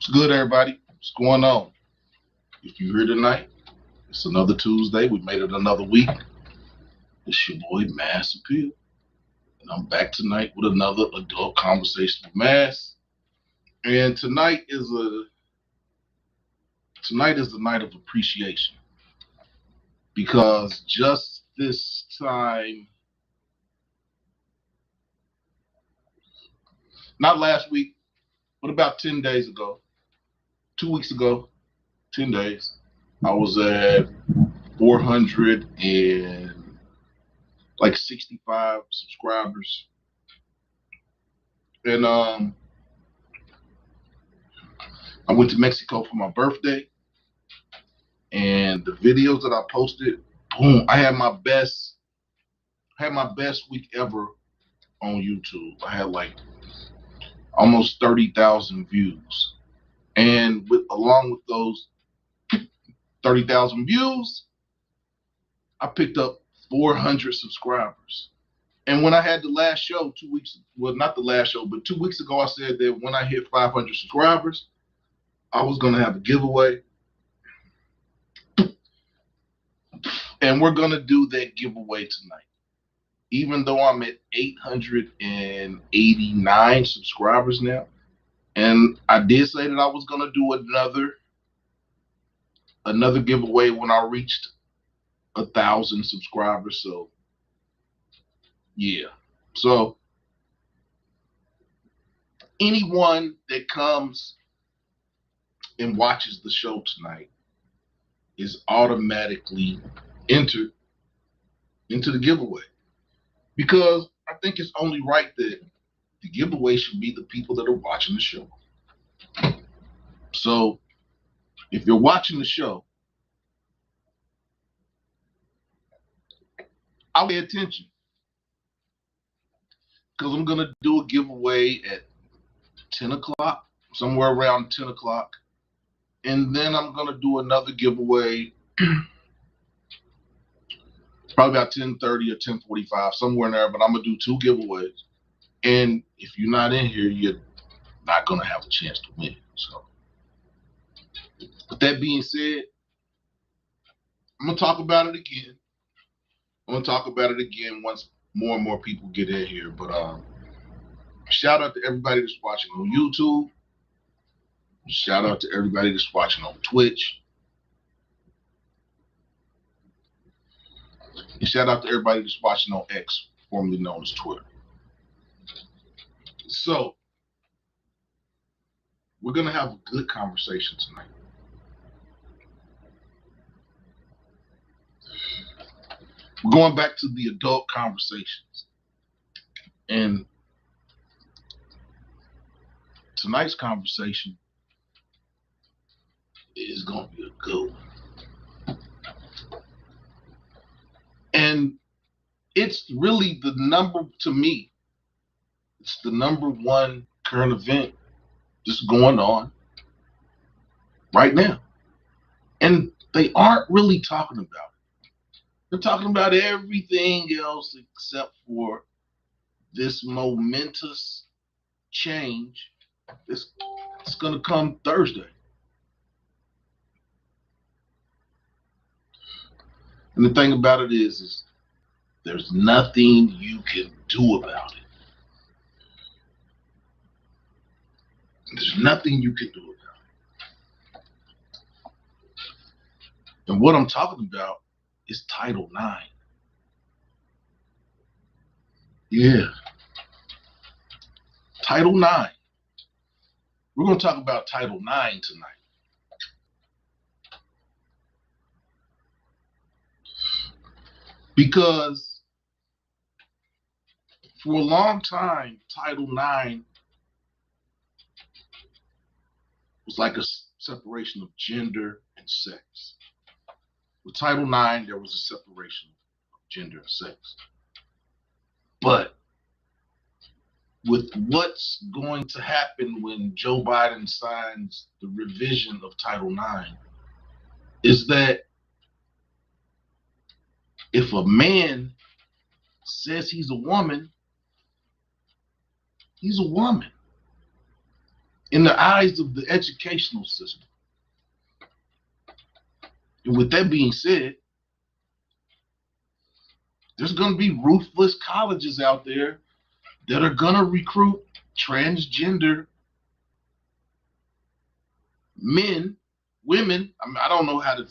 What's good, everybody? What's going on? If you're here tonight, it's another Tuesday. We made it another week. It's your boy, Maas Appeal. And I'm back tonight with another adult conversation with Maas. And tonight is the night of appreciation. Because just this time, not last week, but about 10 days ago, 2 weeks ago, 10 days, I was at 465 subscribers. And I went to Mexico for my birthday. And the videos that I posted, boom, I had my best week ever on YouTube. I had like almost 30,000 views. And along with those 30,000 views, I picked up 400 subscribers. And when I had the last show 2 weeks, well, not the last show, but 2 weeks ago, I said that when I hit 500 subscribers, I was going to have a giveaway. And we're going to do that giveaway tonight. Even though I'm at 889 subscribers now. And I did say that I was going to do another giveaway when I reached 1,000 subscribers. So, yeah. So, anyone that comes and watches the show tonight is automatically entered into the giveaway. Because I think it's only right that the giveaway should be the people that are watching the show. So, if you're watching the show, I'll pay attention. Because I'm going to do a giveaway at 10 o'clock, somewhere around 10 o'clock. And then I'm going to do another giveaway probably about 10:30 or 10:45, somewhere in there. But I'm going to do 2 giveaways. And if you're not in here, you're not going to have a chance to win. So, with that being said, I'm going to talk about it again. Once more and more people get in here. But shout out to everybody that's watching on YouTube. Shout out to everybody that's watching on Twitch. And shout out to everybody that's watching on X, formerly known as Twitter. So, we're going to have a good conversation tonight. We're going back to the adult conversations. And tonight's conversation is going to be a good one. And it's really it's the number one current event that's going on right now. And they aren't really talking about it. They're talking about everything else except for this momentous change that's going to come Thursday. And the thing about it is there's nothing you can do about it. There's nothing you can do about it. And what I'm talking about is Title IX. Yeah. Title IX. We're going to talk about Title IX tonight. Because for a long time, Title IX was like a separation of gender and sex. With Title IX, there was a separation of gender and sex. But with what's going to happen when Joe Biden signs the revision of Title IX is that if a man says he's a woman, he's a woman. in the eyes of the educational system. And with that being said, there's going to be ruthless colleges out there that are going to recruit transgender men, women. I mean, I don't know how to,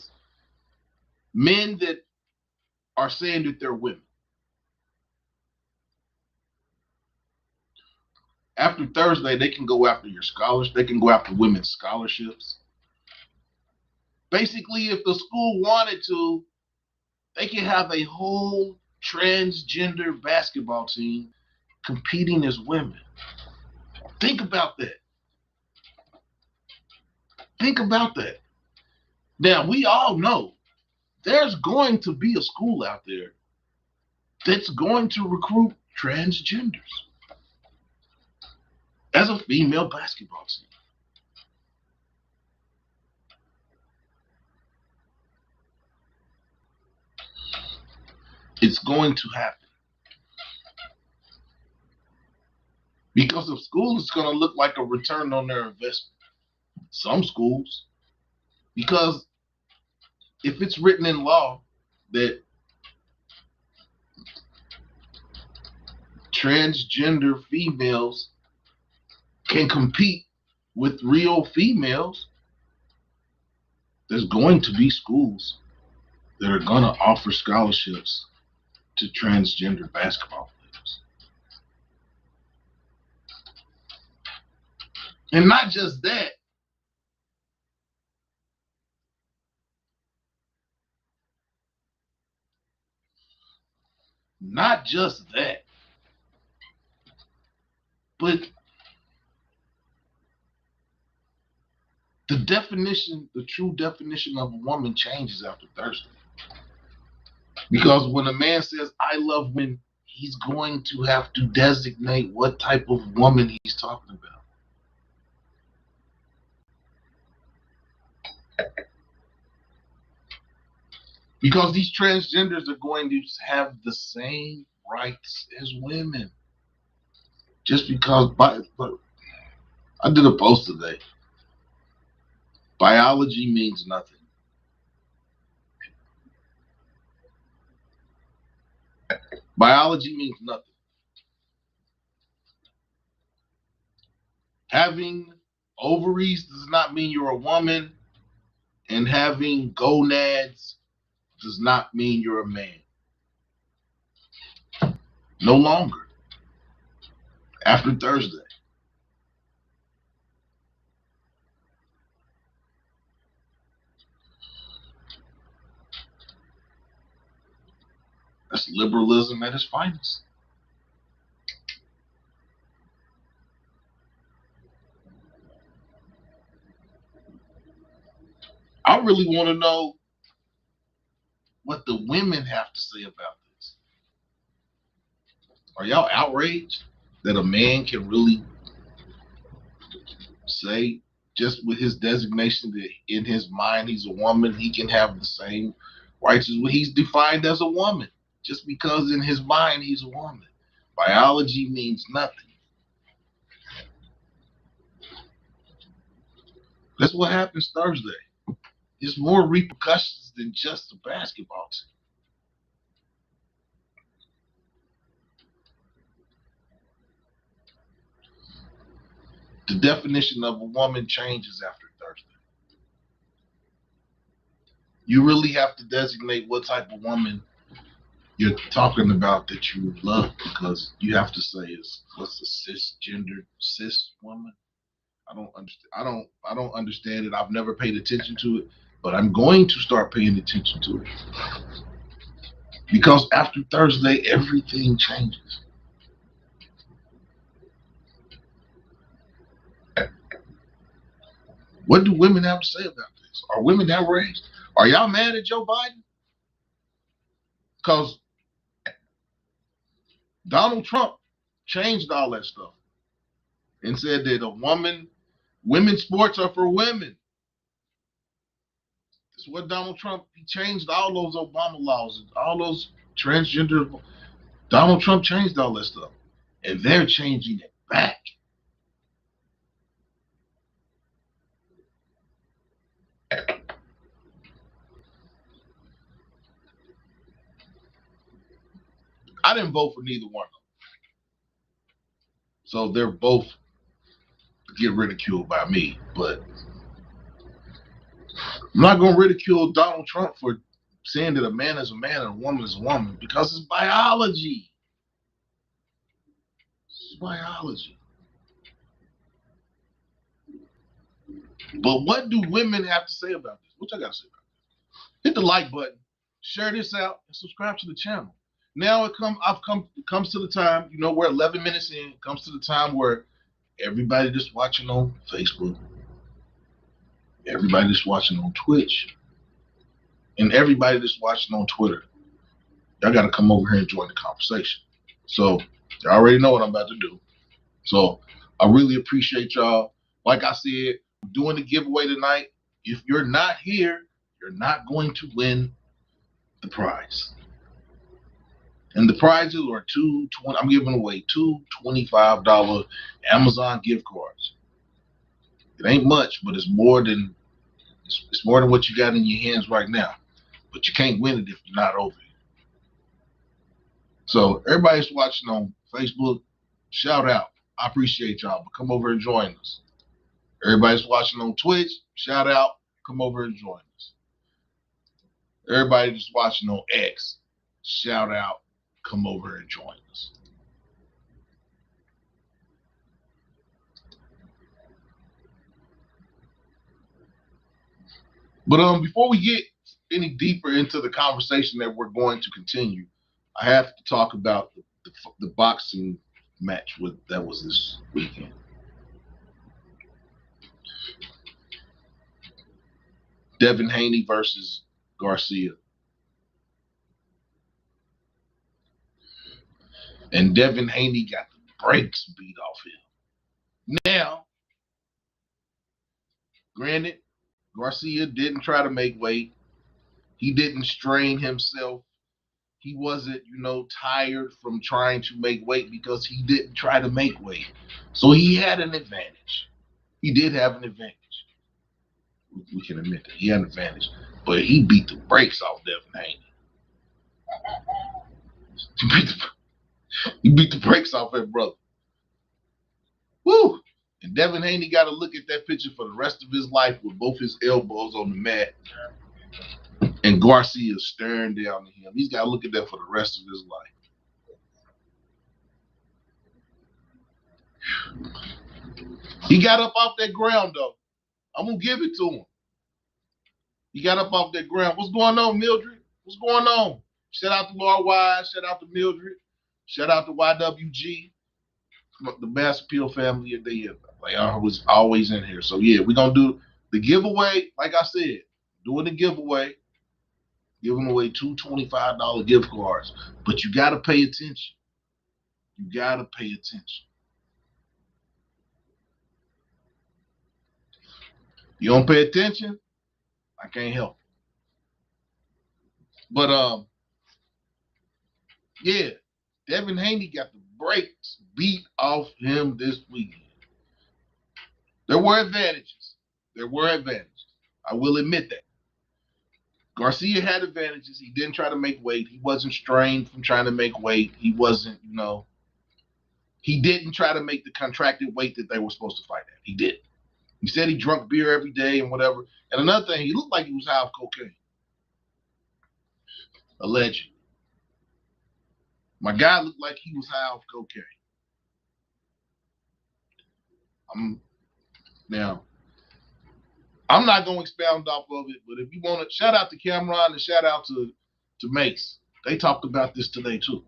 men that are saying that they're women. After Thursday, they can go after your scholars. They can go after women's scholarships. Basically, if the school wanted to, they can have a whole transgender basketball team competing as women. Think about that. Think about that. Now, we all know there's going to be a school out there that's going to recruit transgenders as a female basketball team. It's going to happen. Because the school is going to look like a return on their investment. Some schools. Because if it's written in law that transgender females can compete with real females, there's going to be schools that are going to offer scholarships to transgender basketball players. And not just that, but the true definition of a woman changes after Thursday. Because when a man says, I love women, he's going to have to designate what type of woman he's talking about. Because these transgenders are going to have the same rights as women. Just because, I did a post today. Biology means nothing. Biology means nothing. Having ovaries does not mean you're a woman, and having gonads does not mean you're a man. No longer. After Thursday. That's liberalism at its finest. I really want to know what the women have to say about this. Are y'all outraged that a man can really say, just with his designation, that in his mind he's a woman, he can have the same rights as when he's defined as a woman, just because in his mind he's a woman? Biology means nothing. That's what happens Thursday. There's more repercussions than just the basketball team. The definition of a woman changes after Thursday. You really have to designate what type of woman you're talking about that you love, because you have to say, what's a cis woman? I don't understand. I don't understand it. I've never paid attention to it, but I'm going to start paying attention to it. Because after Thursday, everything changes. What do women have to say about this? Are women outraged? Are y'all mad at Joe Biden? Because Donald Trump changed all that stuff and said that women's sports are for women. That's what Donald Trump, he changed all those Obama laws, all those transgender. Donald Trump changed all that stuff. And they're changing it back. I didn't vote for neither one of them. So they're both get ridiculed by me. But I'm not going to ridicule Donald Trump for saying that a man is a man and a woman is a woman because it's biology. It's biology. But what do women have to say about this? What y'all got to say about this? Hit the like button, share this out, and subscribe to the channel. Now it comes to the time, you know, we're 11 minutes in. It comes to the time where everybody that's watching on Facebook, everybody that's watching on Twitch, and everybody that's watching on Twitter, y'all got to come over here and join the conversation. So you already know what I'm about to do. So I really appreciate y'all. Like I said, I'm doing the giveaway tonight. If you're not here, you're not going to win the prize. And the prizes are I'm giving away two $25 Amazon gift cards. It ain't much, but it's more than what you got in your hands right now. But you can't win it if you're not over here. So everybody's watching on Facebook, shout out. I appreciate y'all, but come over and join us. Everybody's watching on Twitch, shout out, come over and join us. Everybody that's watching on X, shout out, come over and join us. But before we get any deeper into the conversation that we're going to continue, I have to talk about the boxing match that was this weekend. Devin Haney versus Garcia. And Devin Haney got the brakes beat off him. Now, granted, Garcia didn't try to make weight. He didn't strain himself. He wasn't, tired from trying to make weight because he didn't try to make weight. So he had an advantage. He did have an advantage. We can admit that. He had an advantage. But he beat the brakes off Devin Haney. He beat the brakes off that brother. Woo! And Devin Haney got to look at that picture for the rest of his life with both his elbows on the mat. And Garcia staring down at him. He's got to look at that for the rest of his life. He got up off that ground, though. I'm going to give it to him. He got up off that ground. What's going on, Mildred? What's going on? Shout out to Laura Wise. Shout out to Mildred. Shout out to YWG. The Mass Appeal family. They are always in here. So, yeah, we're going to do the giveaway. Like I said, doing the giveaway. Giving away two $25 gift cards. But you got to pay attention. You got to pay attention. You don't pay attention, I can't help it. But, yeah, Devin Haney got the brakes beat off him this weekend. There were advantages. I will admit that. Garcia had advantages. He didn't try to make weight. He wasn't strained from trying to make weight. He wasn't, he didn't try to make the contracted weight that they were supposed to fight at. He didn't. He said he drank beer every day and whatever. And another thing, he looked like he was high off cocaine. Allegedly. My guy looked like he was high off cocaine. I'm not going to expound off of it, but if you want to, shout out to Cameron and shout out to Maas. They talked about this today, too.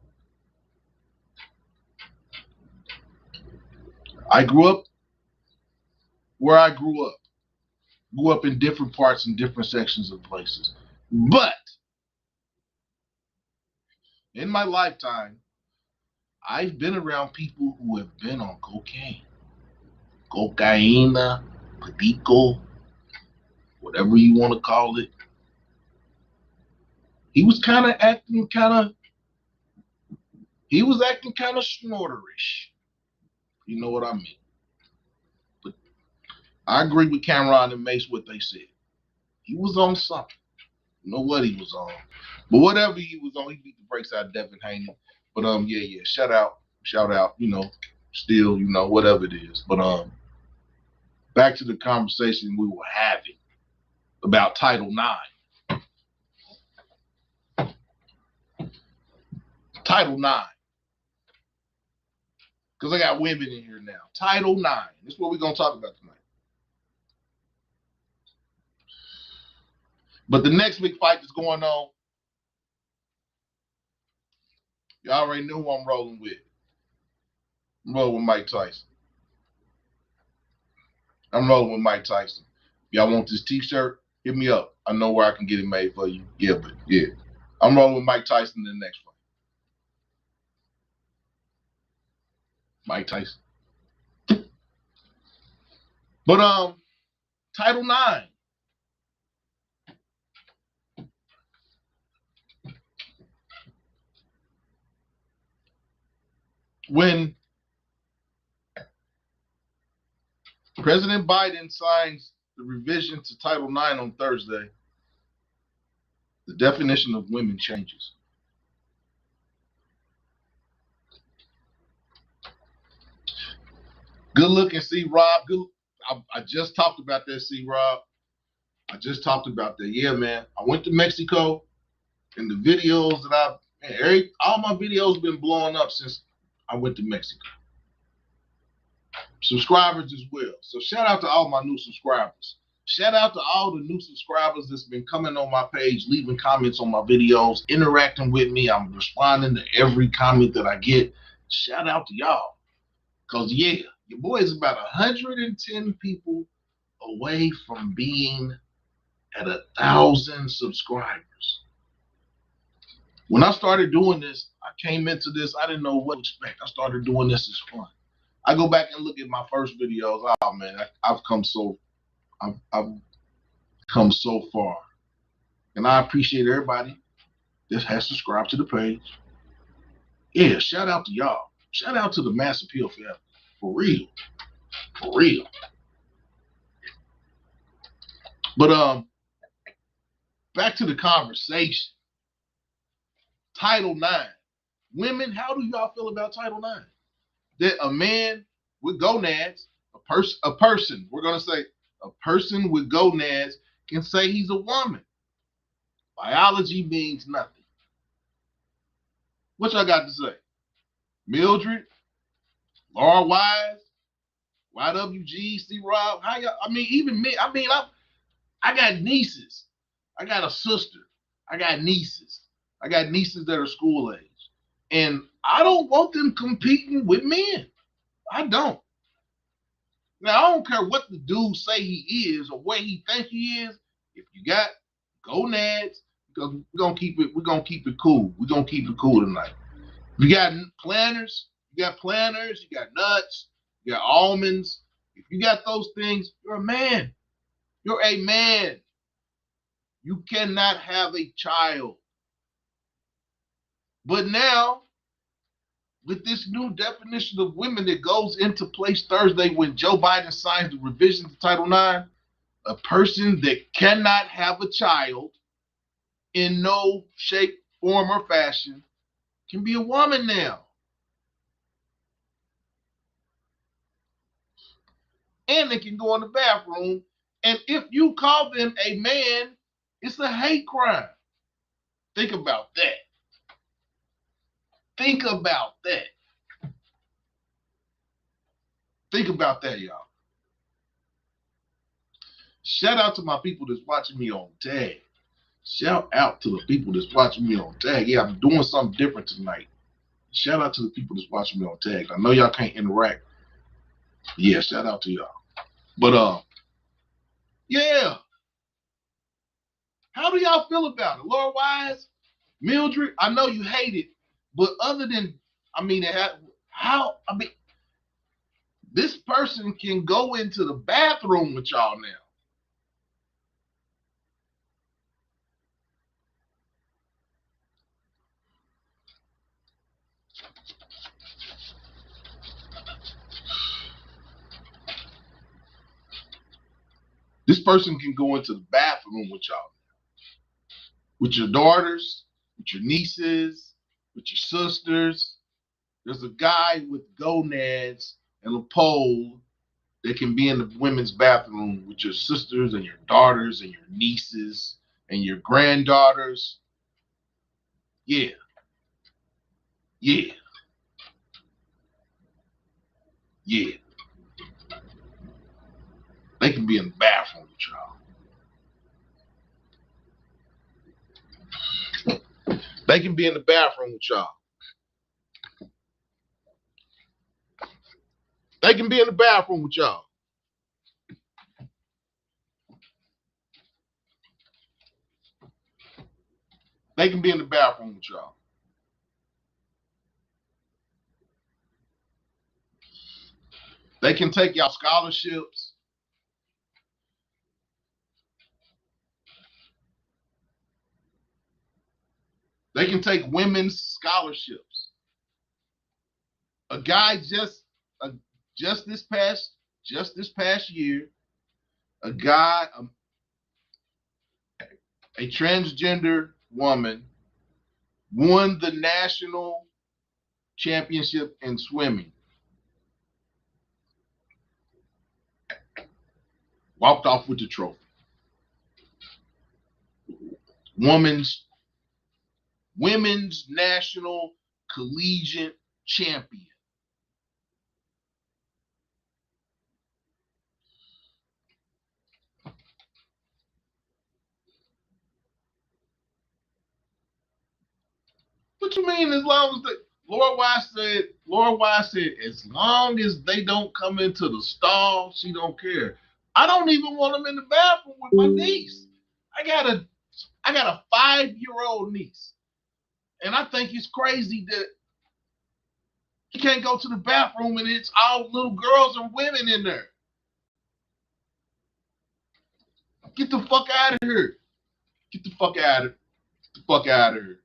I grew up where I grew up. Grew up in different parts and different sections of places. But in my lifetime, I've been around people who have been on cocaine. Cocaina, Perico, whatever you want to call it. He was acting kind of snorterish. You know what I mean? But I agree with Cameron and Maas what they said. He was on something. You know what he was on. But whatever he was on, he beat the brakes out of Devin Haney. But yeah, shout out, still, whatever it is. But back to the conversation we were having about Title IX. Title IX. Because I got women in here now. Title IX. This is what we're going to talk about tonight. But the next big fight that's going on, you already knew who I'm rolling with. I'm rolling with Mike Tyson. Y'all want this t-shirt? Hit me up. I know where I can get it made for you. Yeah. I'm rolling with Mike Tyson in the next fight. Mike Tyson. But Title IX. When President Biden signs the revision to Title IX on Thursday, the definition of women changes. Good looking, C-Rob. I just talked about that, C-Rob. I just talked about that. Yeah, man. I went to Mexico, and the videos that all my videos been blowing up since I went to Mexico. Subscribers as well. So shout out to all my new subscribers. Shout out to all the new subscribers that's been coming on my page, leaving comments on my videos, interacting with me. I'm responding to every comment that I get. Shout out to y'all. Because, yeah, your boy is about 110 people away from being at 1,000 subscribers. When I started doing this, I came into this, I didn't know what to expect. I started doing this as fun. I go back and look at my first videos. Oh man, I've come so far. And I appreciate everybody that has subscribed to the page. Yeah, shout out to y'all. Shout out to the Maas Appeal family. For real. But back to the conversation. Title IX. Women, how do y'all feel about Title IX? That a man with gonads, a person, we're going to say a person with gonads can say he's a woman. Biology means nothing. What y'all got to say? Mildred, Laura Wise, YWG, C-Rob, how y'all, even me, I got nieces. I got a sister. I got nieces. That are school age. And I don't want them competing with men. I don't. Now, I don't care what the dude say he is or what he think he is. If you got gonads, because we're gonna keep it cool. We're gonna keep it cool tonight. You got planters, you got nuts, you got almonds. If you got those things, you're a man. You're a man. You cannot have a child. But now, with this new definition of women that goes into place Thursday when Joe Biden signs the revision to Title IX, a person that cannot have a child in no shape, form, or fashion can be a woman now. And they can go in the bathroom. And if you call them a man, it's a hate crime. Think about that. Think about that, y'all. Shout out to my people that's watching me on tag. Shout out to the people that's watching me on tag. Yeah, I'm doing something different tonight. Shout out to the people that's watching me on tag. I know y'all can't interact. Yeah, shout out to y'all. But yeah. How do y'all feel about it? Laura Wise, Mildred, I know you hate it, but other than, this person can go into the bathroom with y'all now. This person can go into the bathroom with y'all, with your daughters, with your nieces, with your sisters. There's a guy with gonads and a pole that can be in the women's bathroom with your sisters and your daughters and your nieces and your granddaughters. Yeah, yeah, yeah. They can be in the bathroom with y'all. They can be in the bathroom with y'all. They can be in the bathroom with y'all. They can be in the bathroom with y'all. They can take y'all scholarships. They can take women's scholarships. A guy just this past year, a guy, a transgender woman, won the national championship in swimming. Walked off with the trophy. Women's national collegiate champion. What you mean as long as Lord Wise said, as long as they don't come into the stall, she don't care. I don't even want them in the bathroom with my niece. I got a 5-year-old niece. And I think it's crazy that he can't go to the bathroom and it's all little girls and women in there. Get the fuck out of here. Get the fuck out of here. Get the fuck out of here.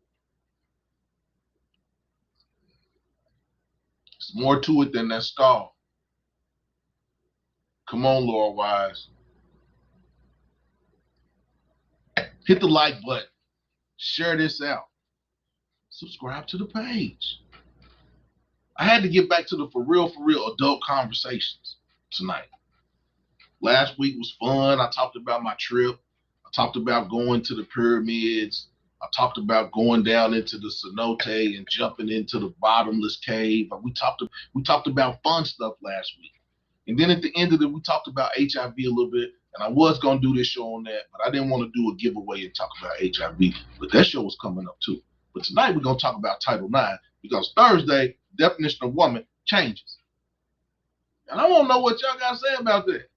There's more to it than that stall. Come on, Lord Wise. Hit the like button. Share this out. Subscribe to the page. I had to get back to the for real adult conversations tonight. Last week was fun. I talked about my trip. I talked about going to the pyramids. I talked about going down into the cenote and jumping into the bottomless cave. We talked about fun stuff last week. And then at the end of it, we talked about HIV a little bit. And I was going to do this show on that, but I didn't want to do a giveaway and talk about HIV. But that show was coming up too. But tonight we're going to talk about Title IX because Thursday, the definition of woman changes. And I want to know what y'all got to say about that.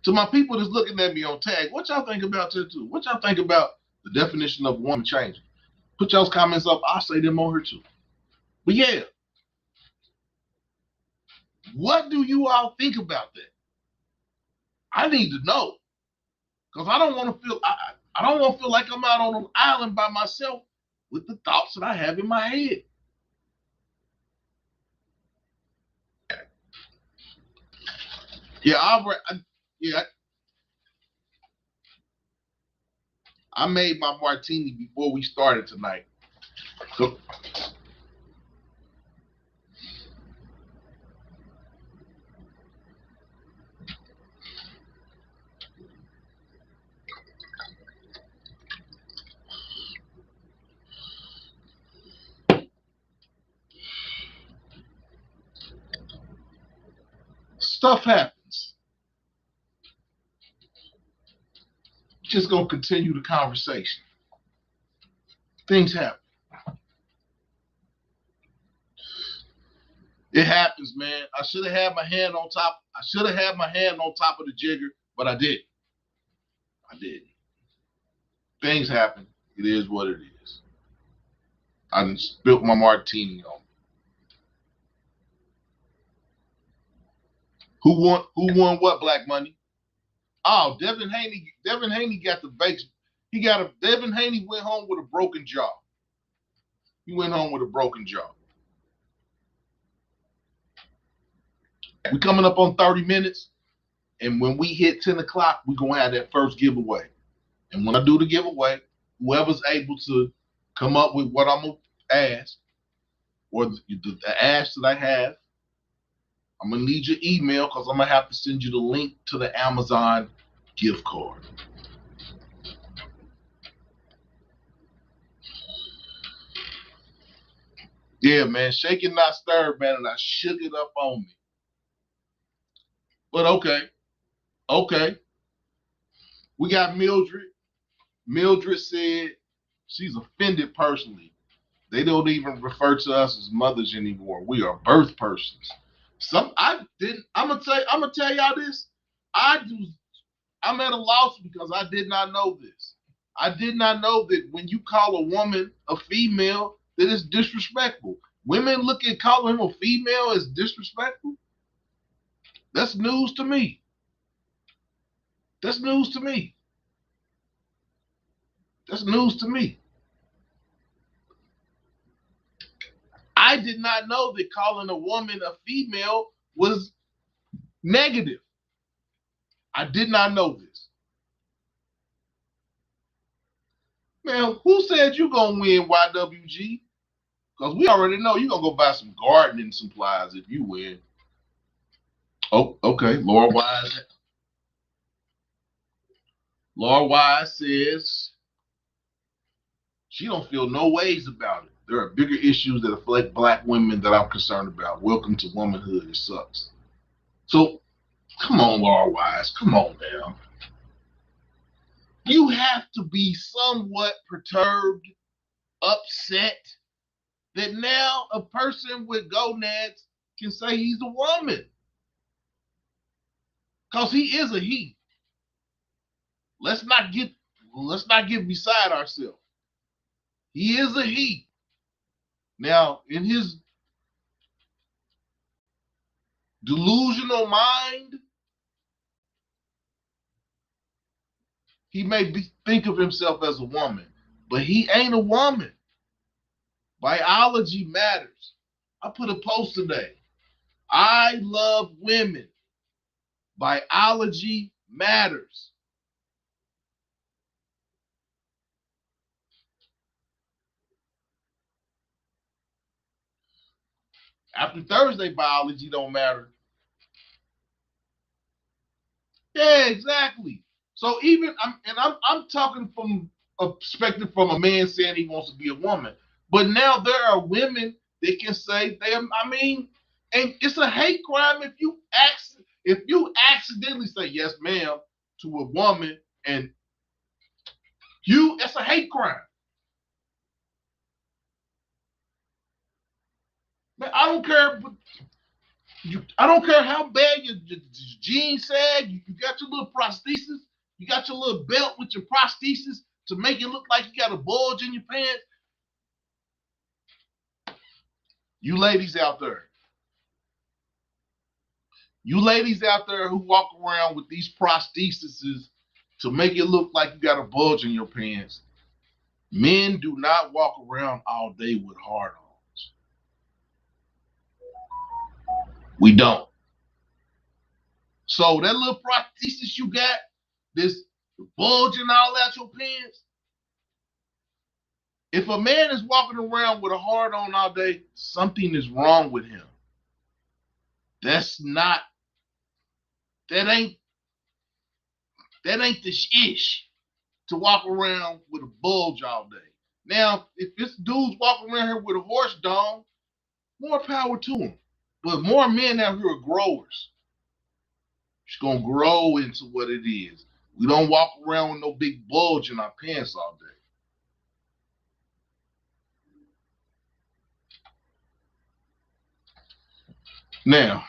To my people that's looking at me on tag, what y'all think about that too? What y'all think about the definition of woman changing? Put y'all's comments up. I'll say them on here too. But yeah, what do you all think about that? I need to know because I don't want to feel I don't want to feel like I'm out on an island by myself with the thoughts that I have in my head. Yeah, I made my martini before we started tonight. So, stuff happens. Just gonna continue the conversation. Things happen. It happens, man. I should have had my hand on top. I should have had my hand on top of the jigger, but I didn't. I didn't. Things happen. It is what it is. I done spilt my martini on me. Who won what, Black Money? Oh, Devin Haney got the base. Devin Haney went home with a broken jaw. He went home with a broken jaw. We coming up on 30 minutes. And when we hit 10 o'clock, we're going to have that first giveaway. And when I do the giveaway, whoever's able to come up with what I'm gonna ask or the ask that I have, I'm gonna need your email because I'm gonna have to send you the link to the Amazon gift card. Yeah, man, shake it, not stirred, man, and I shook it up on me. But okay. We got Mildred. Mildred said she's offended personally. They don't even refer to us as mothers anymore. We are birth persons. I'm gonna tell y'all this. I'm at a loss because I did not know this. I did not know that when you call a woman a female, that it's disrespectful. Women look at calling him a female as disrespectful. That's news to me. That's news to me. That's news to me. I did not know that calling a woman a female was negative. I did not know this. Man, who said you gonna win YWG? Because we already know you're gonna go buy some gardening supplies if you win. Oh, okay. Laura Wise says she don't feel no ways about it. There are bigger issues that affect black women that I'm concerned about. Welcome to womanhood. It sucks. So come on, Laura Wise. Come on now. You have to be somewhat perturbed, upset that now a person with gonads can say he's a woman. Because he is a he. Let's not get beside ourselves. He is a he. Now, in his delusional mind, he may think of himself as a woman, but he ain't a woman. Biology matters. I put a post today. I love women. Biology matters. After Thursday, biology don't matter. Yeah, exactly. So even I'm talking from a perspective from a man saying he wants to be a woman, but now there are women that can say they. I mean, and it's a hate crime if you accidentally say yes, ma'am, to a woman, and it's a hate crime. Man, I don't care how bad your jeans sag. You got your little prosthesis. You got your little belt with your prosthesis to make it look like you got a bulge in your pants. You ladies out there, who walk around with these prostheses to make it look like you got a bulge in your pants, men do not walk around all day with hard-ons. We don't. So that little prosthesis you got, this bulging all out your pants, if a man is walking around with a hard-on all day, something is wrong with him. That's not, that ain't the ish to walk around with a bulge all day. Now, if this dude's walking around here with a horse dong, more power to him. But more men out here are growers. It's gonna grow into what it is. We don't walk around with no big bulge in our pants all day. Now,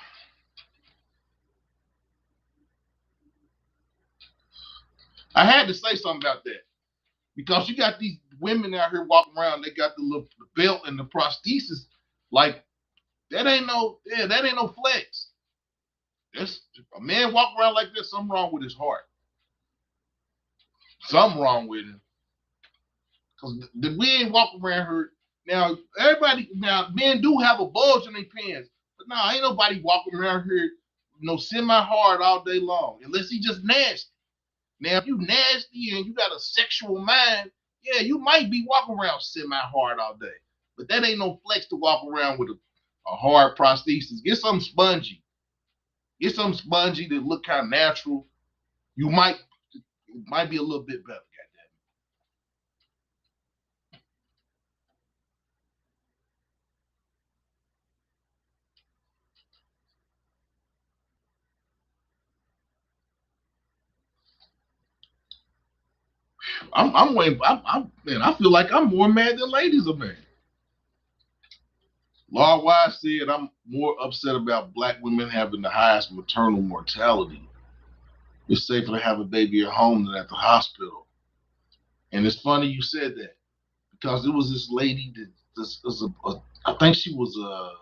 I had to say something about that because you got these women out here walking around. They got the little belt and the prosthesis. Like that ain't no flex. That's a man walk around like this. Something wrong with his heart. Something wrong with him. Because we ain't walking around here. Now, men do have a bulge in their pants. But no, ain't nobody walking around here, semi-hard all day long. Unless he just nasty. Now, if you nasty and you got a sexual mind, Yeah, you might be walking around semi-hard all day, but that ain't no flex to walk around with a hard prosthesis. Get something spongy. Get something spongy that look kind of natural. You might be a little bit better. I'm waiting. Man. I feel like I'm more mad than ladies are mad. Law Wise said I'm more upset about black women having the highest maternal mortality. It's safer to have a baby at home than at the hospital. And it's funny you said that because it was this lady that this was I think she was a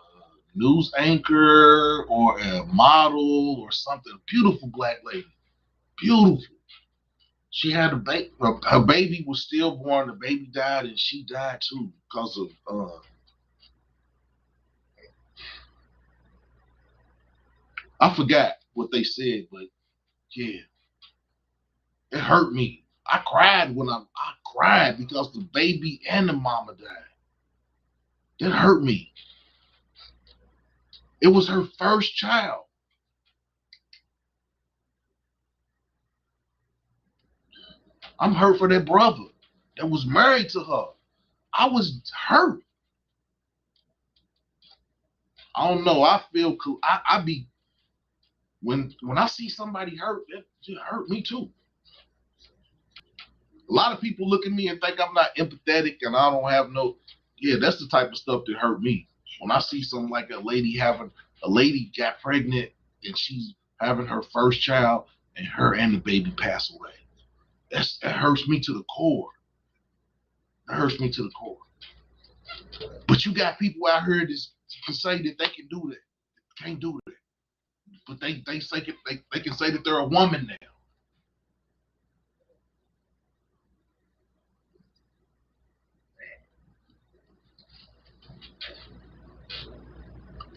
news anchor or a model or something. Beautiful black lady, beautiful. She had a baby. Her baby was stillborn. The baby died, and she died too because of I forgot what they said, but yeah, it hurt me. I cried I cried because the baby and the mama died. It hurt me. It was her first child. I'm hurt for that brother that was married to her. I was hurt. I don't know. I feel cool. I be when I see somebody hurt, it hurt me too. A lot of people look at me and think I'm not empathetic and I don't have no. Yeah, that's the type of stuff that hurt me. When I see something like a lady got pregnant and she's having her first child and her and the baby pass away. That hurts me to the core. That hurts me to the core. But you got people out here that can say that they can do that. Can't do that. But they say they can say that they're a woman now.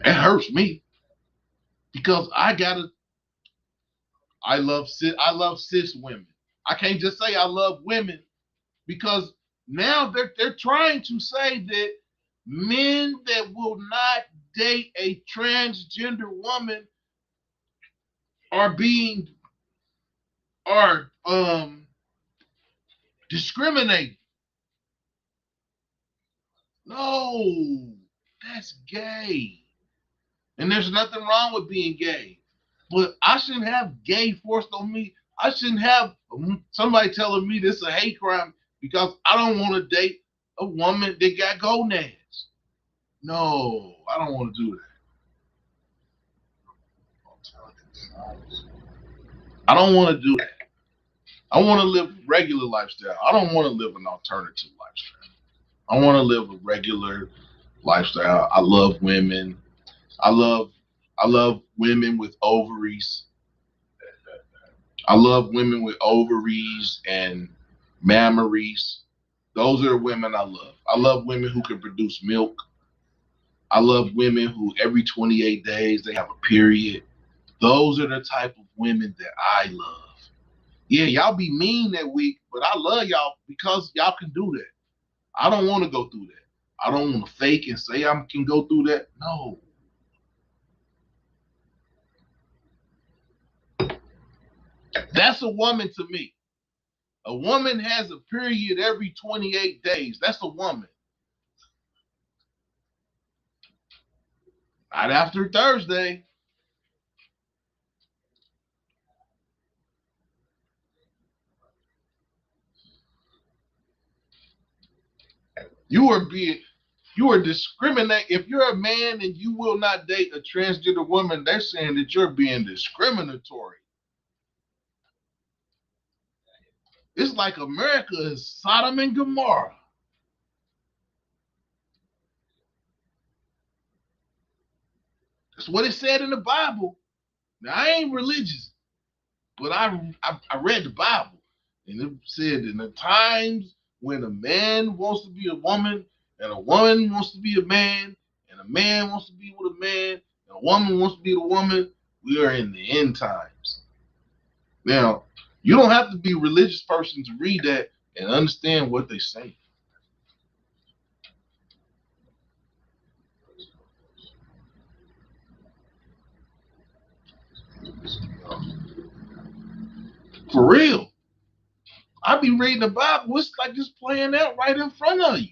It hurts me because I love cis women. I can't just say I love women because now they're trying to say that men that will not date a transgender woman are being are discriminated. No, that's gay. And there's nothing wrong with being gay. But I shouldn't have gay forced on me. I shouldn't have somebody telling me this is a hate crime because I don't want to date a woman that got gonads. No, I don't want to do that. I don't want to do that. I want to live a regular lifestyle. I don't want to live an alternative lifestyle. I want to live a regular lifestyle. I love women. I love I love women with ovaries. I love women with ovaries and mammaries. Those are women I love. I love women who can produce milk. I love women who every 28 days they have a period. Those are the type of women that I love. Yeah, y'all be mean that week, but I love y'all because y'all can do that. I don't want to go through that. I don't want to fake and say I can go through that. No. That's a woman to me. A woman has a period every 28 days. That's a woman. Not after Thursday. You are discriminate. If you're a man and you will not date a transgender woman, they're saying that you're being discriminatory. It's like America is Sodom and Gomorrah. That's what it said in the Bible. Now I ain't religious, but I read the Bible, and it said in the times when a man wants to be a woman, and a woman wants to be a man, and a man wants to be with a man, and a woman wants to be with a woman, we are in the end times. Now, you don't have to be a religious person to read that, and understand what they say. For real. I be reading the Bible. It's like just playing out right in front of you.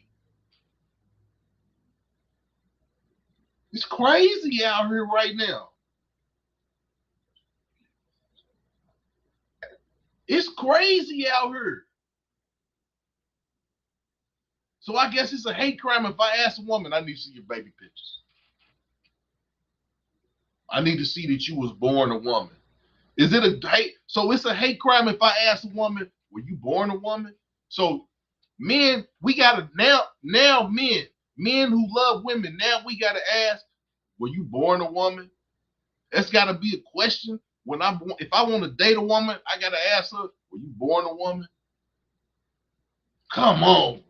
It's crazy out here right now. It's crazy out here. So I guess it's a hate crime if I ask a woman, I need to see your baby pictures. I need to see that you was born a woman. Is it a hate? So it's a hate crime if I ask a woman, were you born a woman? So men, we gotta now men who love women, now we gotta ask, were you born a woman? That's gotta be a question. If I want to date a woman, I gotta ask her, were you born a woman? Come on.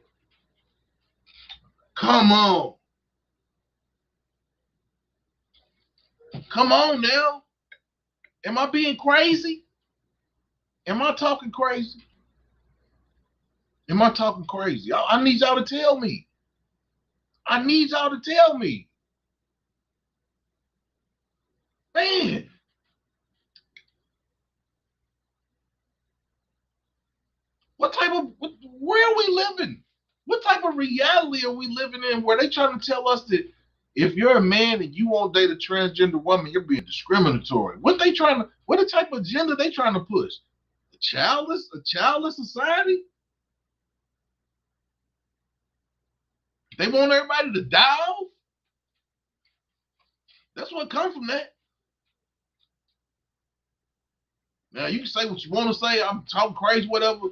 Come on. Come on now. Am I being crazy? Am I talking crazy? Am I talking crazy? I need y'all to tell me. I need y'all to tell me. Man, where are we living? What type of reality are we living in where they trying to tell us that if you're a man and you won't date a transgender woman, you're being discriminatory? What the type of agenda they trying to push? A childless society? They want everybody to die off? That's what comes from that. Now you can say what you want to say. I'm talking crazy, whatever.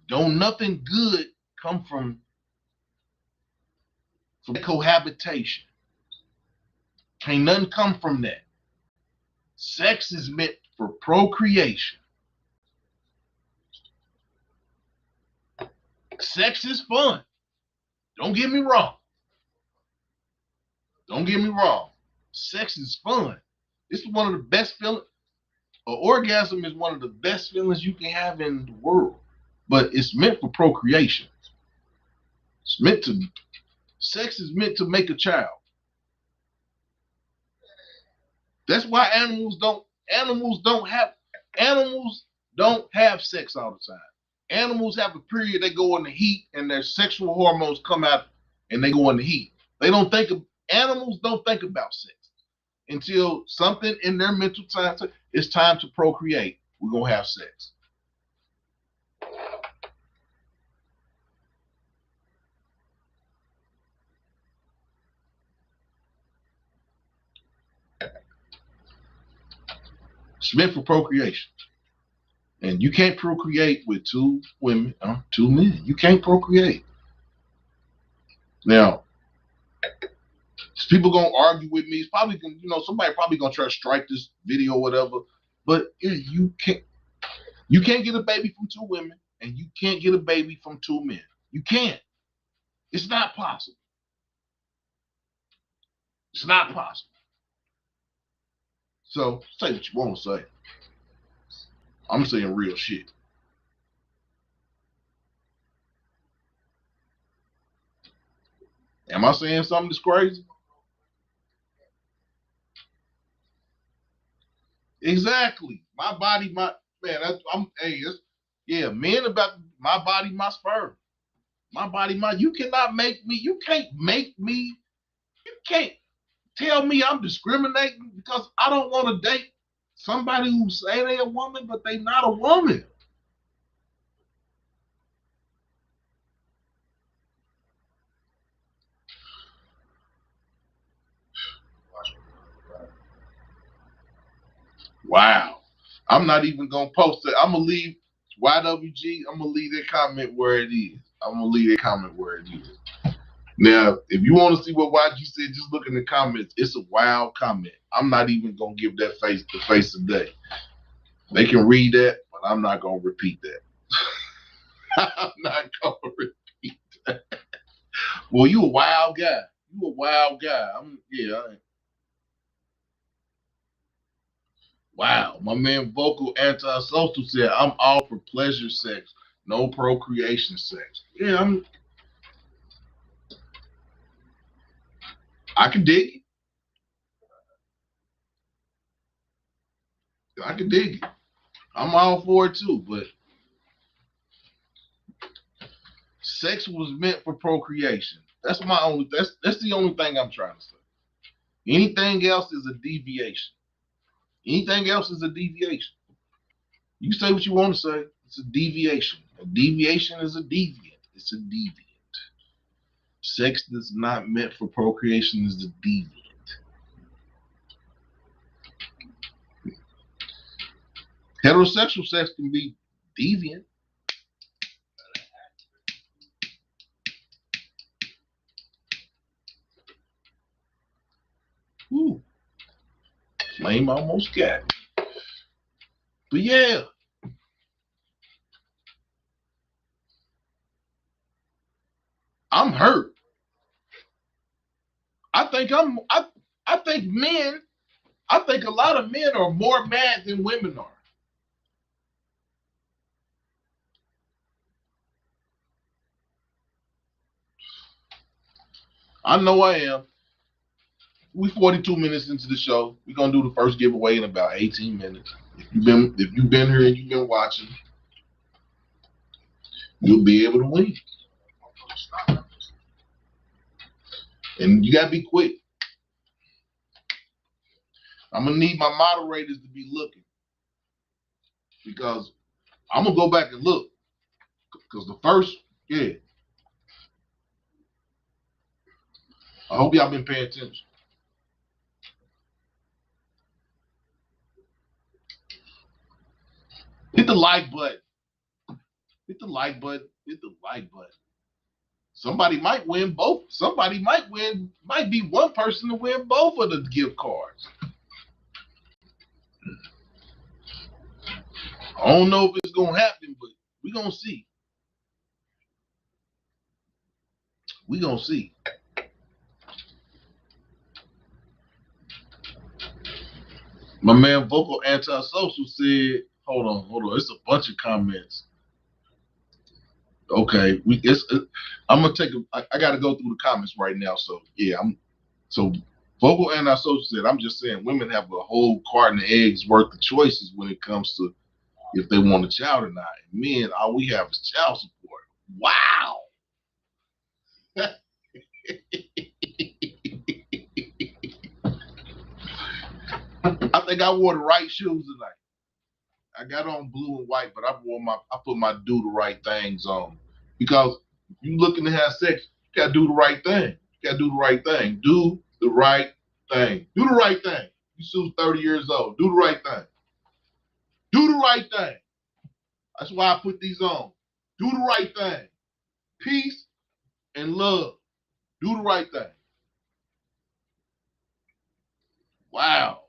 Don't nothing good come from cohabitation. Can't nothing come from that. Sex is meant for procreation. Sex is fun. Don't get me wrong. Don't get me wrong. Sex is fun. It's one of the best feelings. An orgasm is one of the best feelings you can have in the world. But it's meant for procreation. It's meant to. Sex is meant to make a child. That's why animals don't have sex all the time. Animals have a period, they go in the heat and their sexual hormones come out and they go in the heat. Animals don't think about sex until something in their mental time says it's time to procreate. We're gonna have sex. It's meant for procreation. And you can't procreate with two women, two men. You can't procreate. Now, people gonna argue with me. It's probably somebody probably gonna try to strike this video or whatever. But you can't get a baby from two women, and you can't get a baby from two men. You can't. It's not possible. It's not possible. So say what you want to say. I'm saying real shit. Am I saying something that's crazy? Exactly. My body, my man. Yeah. Men about my body, my sperm. My body, my. You cannot make me. You can't make me. You can't tell me I'm discriminating because I don't want to date somebody who say they a woman but they not a woman. Wow. I'm not even gonna post it. I'm gonna leave YWG. I'm gonna leave that comment where it is. I'm gonna leave that comment where it is. Now, if you want to see what YG said, just look in the comments. It's a wild comment. I'm not even gonna give that face the face today. They can read that, but I'm not gonna repeat that. I'm not gonna repeat that. Well, you a wild guy. You a wild guy. Wow. My man Vocal Antisocial said, I'm all for pleasure sex. No procreation sex. Yeah, I can dig it. I can dig it. I'm all for it too, but sex was meant for procreation. That's the only thing I'm trying to say. Anything else is a deviation. Anything else is a deviation. You say what you want to say. It's a deviation. A deviation is a deviant. It's a deviant. Sex that's not meant for procreation is a deviant. Heterosexual sex can be deviant. Ooh, flame almost got me. But yeah, I'm hurt. I think I'm. I think men. I think a lot of men are more mad than women are. I know I am. We 42 minutes into the show. We're gonna do the first giveaway in about 18 minutes. If you've been here and you've been watching, you'll be able to win. And you gotta be quick. I'm gonna need my moderators to be looking because I'm gonna go back and look because the first, yeah. I hope y'all been paying attention. Hit the like button. Hit the like button. Hit the like button. Somebody might win both. Somebody might be one person to win both of the gift cards. I don't know if it's gonna happen, but we're gonna see. We're gonna see. My man Vocal Antisocial said, hold on. It's a bunch of comments. Okay, I'm gonna take I gotta go through the comments right now. So yeah, so Vocal Antisocial said, I'm just saying women have a whole carton of eggs worth of choices when it comes to if they want a child or not. And men, all we have is child support. Wow. I think I wore the right shoes tonight. I got on blue and white, but I put my do the right things on. Because if you looking to have sex, you gotta do the right thing. You gotta do the right thing. Do the right thing. Do the right thing. You still 30 years old. Do the right thing. Do the right thing. That's why I put these on. Do the right thing. Peace and love. Do the right thing. Wow.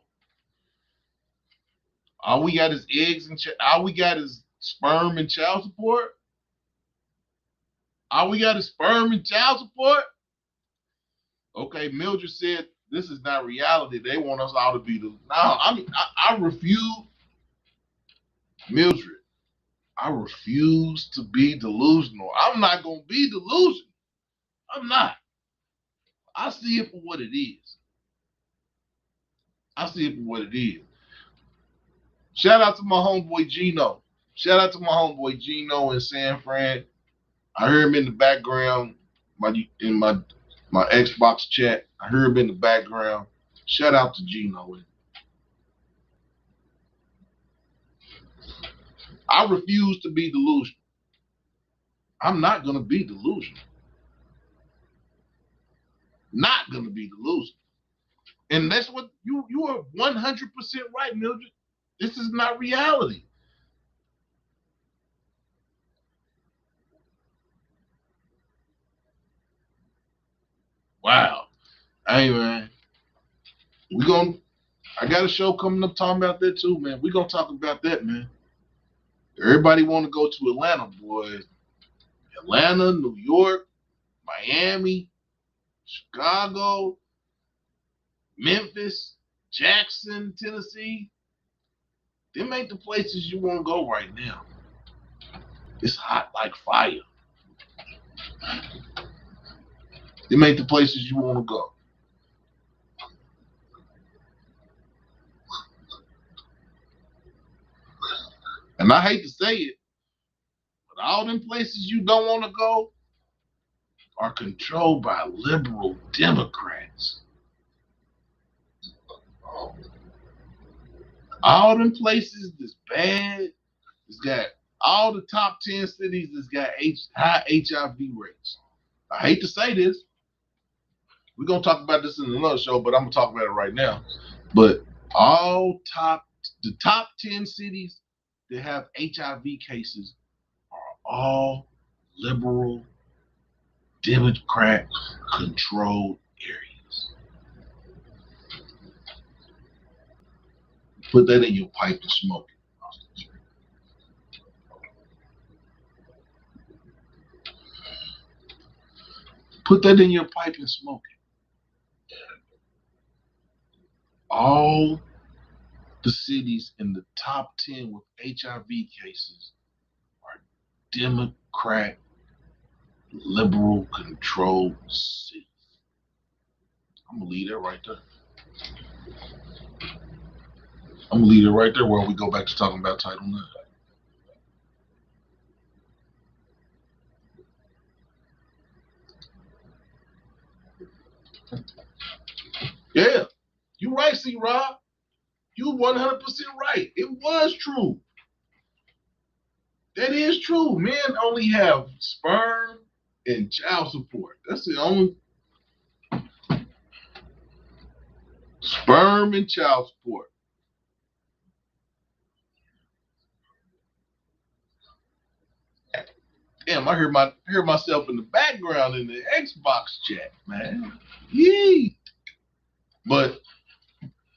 All we got is eggs and all we got is sperm and child support. All we got is sperm and child support. Okay, Mildred said this is not reality. They want us all to be the. No, I refuse, Mildred. I refuse to be delusional. I'm not gonna be delusional. I'm not. I see it for what it is. I see it for what it is. Shout out to my homeboy Gino. Shout out to my homeboy Gino in San Fran. I heard him in the background, in my Xbox chat. I heard him in the background. Shout out to Gino. I refuse to be delusional. I'm not gonna be delusional. Not gonna be delusional. And that's what you are 100% right, Mildred. This is not reality. Wow. Hey man, I got a show coming up talking about that too, man. We're gonna talk about that, man. Everybody wanna go to Atlanta, boys. Atlanta, New York, Miami, Chicago, Memphis, Jackson, Tennessee. Them ain't the places you want to go right now. It's hot like fire. Them ain't the places you want to go. And I hate to say it, but all them places you don't want to go are controlled by liberal Democrats. All them places that's bad, it's got all the top 10 cities that's got high HIV rates. I hate to say this. We're going to talk about this in another show, but I'm going to talk about it right now. But the top 10 cities that have HIV cases are all liberal, Democrat controlled areas. Put that in your pipe and smoke it. Put that in your pipe and smoke it. All the cities in the top 10 with HIV cases are Democrat, liberal controlled cities. I'm going to leave that right there. I'm going to leave it right there while we go back to talking about Title IX. Yeah, you're right, C-Rob. You're 100% right. It was true. That is true. Men only have sperm and child support. That's the only. Sperm and child support. Damn, I hear myself in the background in the Xbox chat, man. Yee. But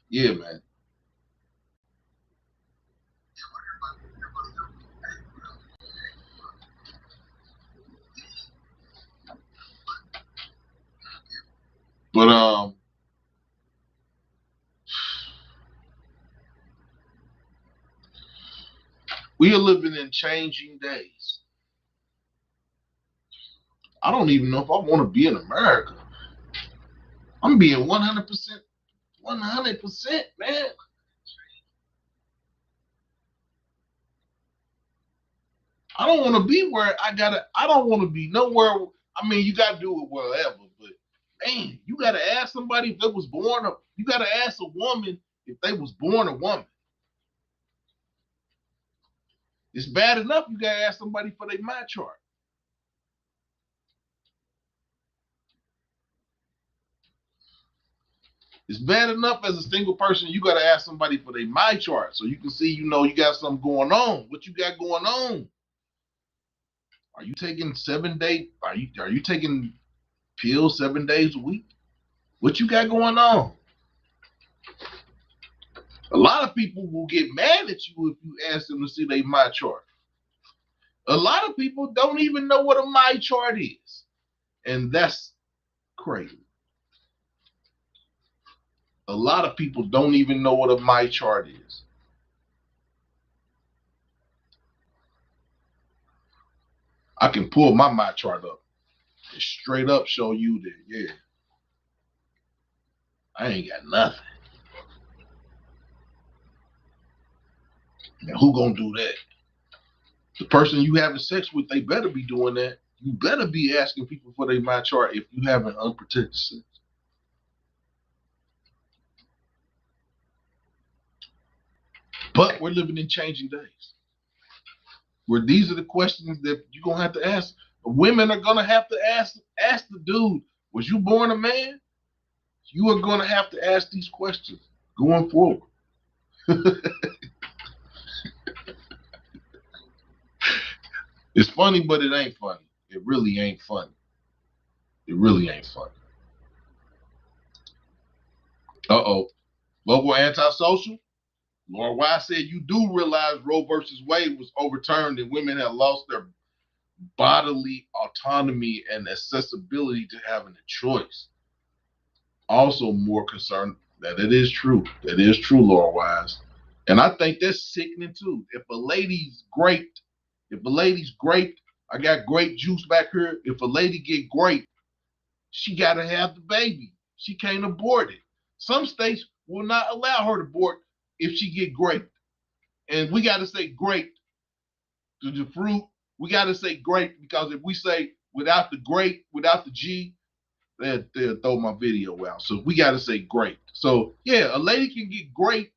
yeah, man. But we are living in changing days. I don't even know if I want to be in America. I'm being 100%, man. I don't want to be where I don't want to be nowhere. I mean, you got to do it wherever, but man, you got to ask somebody if they was born, you got to ask a woman if they was born a woman. It's bad enough you got to ask somebody for their my chart. It's bad enough as a single person, you got to ask somebody for their my chart so you can see, you got something going on. What you got going on? Are you taking 7-day? Are you taking pills 7 days a week? What you got going on? A lot of people will get mad at you if you ask them to see their my chart. A lot of people don't even know what a my chart is, and that's crazy. A lot of people don't even know what a my chart is. I can pull my chart up and straight up show you that, yeah, I ain't got nothing. Now, who gonna do that? The person you having sex with, they better be doing that. You better be asking people for their my chart if you having unprotected sex. But we're living in changing days, where these are the questions that you're gonna have to ask. Women are gonna have to ask the dude, was you born a man? You are gonna have to ask these questions going forward. It's funny, but it ain't funny. It really ain't funny. It really ain't funny. Uh-oh. Local antisocial? Lord Wise said, you do realize Roe versus Wade was overturned and women have lost their bodily autonomy and accessibility to having a choice. Also more concerned that it is true. That is true, Lord Wise. And I think that's sickening too. If a lady's raped If a lady's grape, I got grape juice back here. If a lady get grape, she got to have the baby. She can't abort it. Some states will not allow her to abort if she get grape. And we got to say grape to the fruit. We got to say grape because if we say without the grape, without the G, they'll throw my video out. So we got to say grape. So yeah, a lady can get grape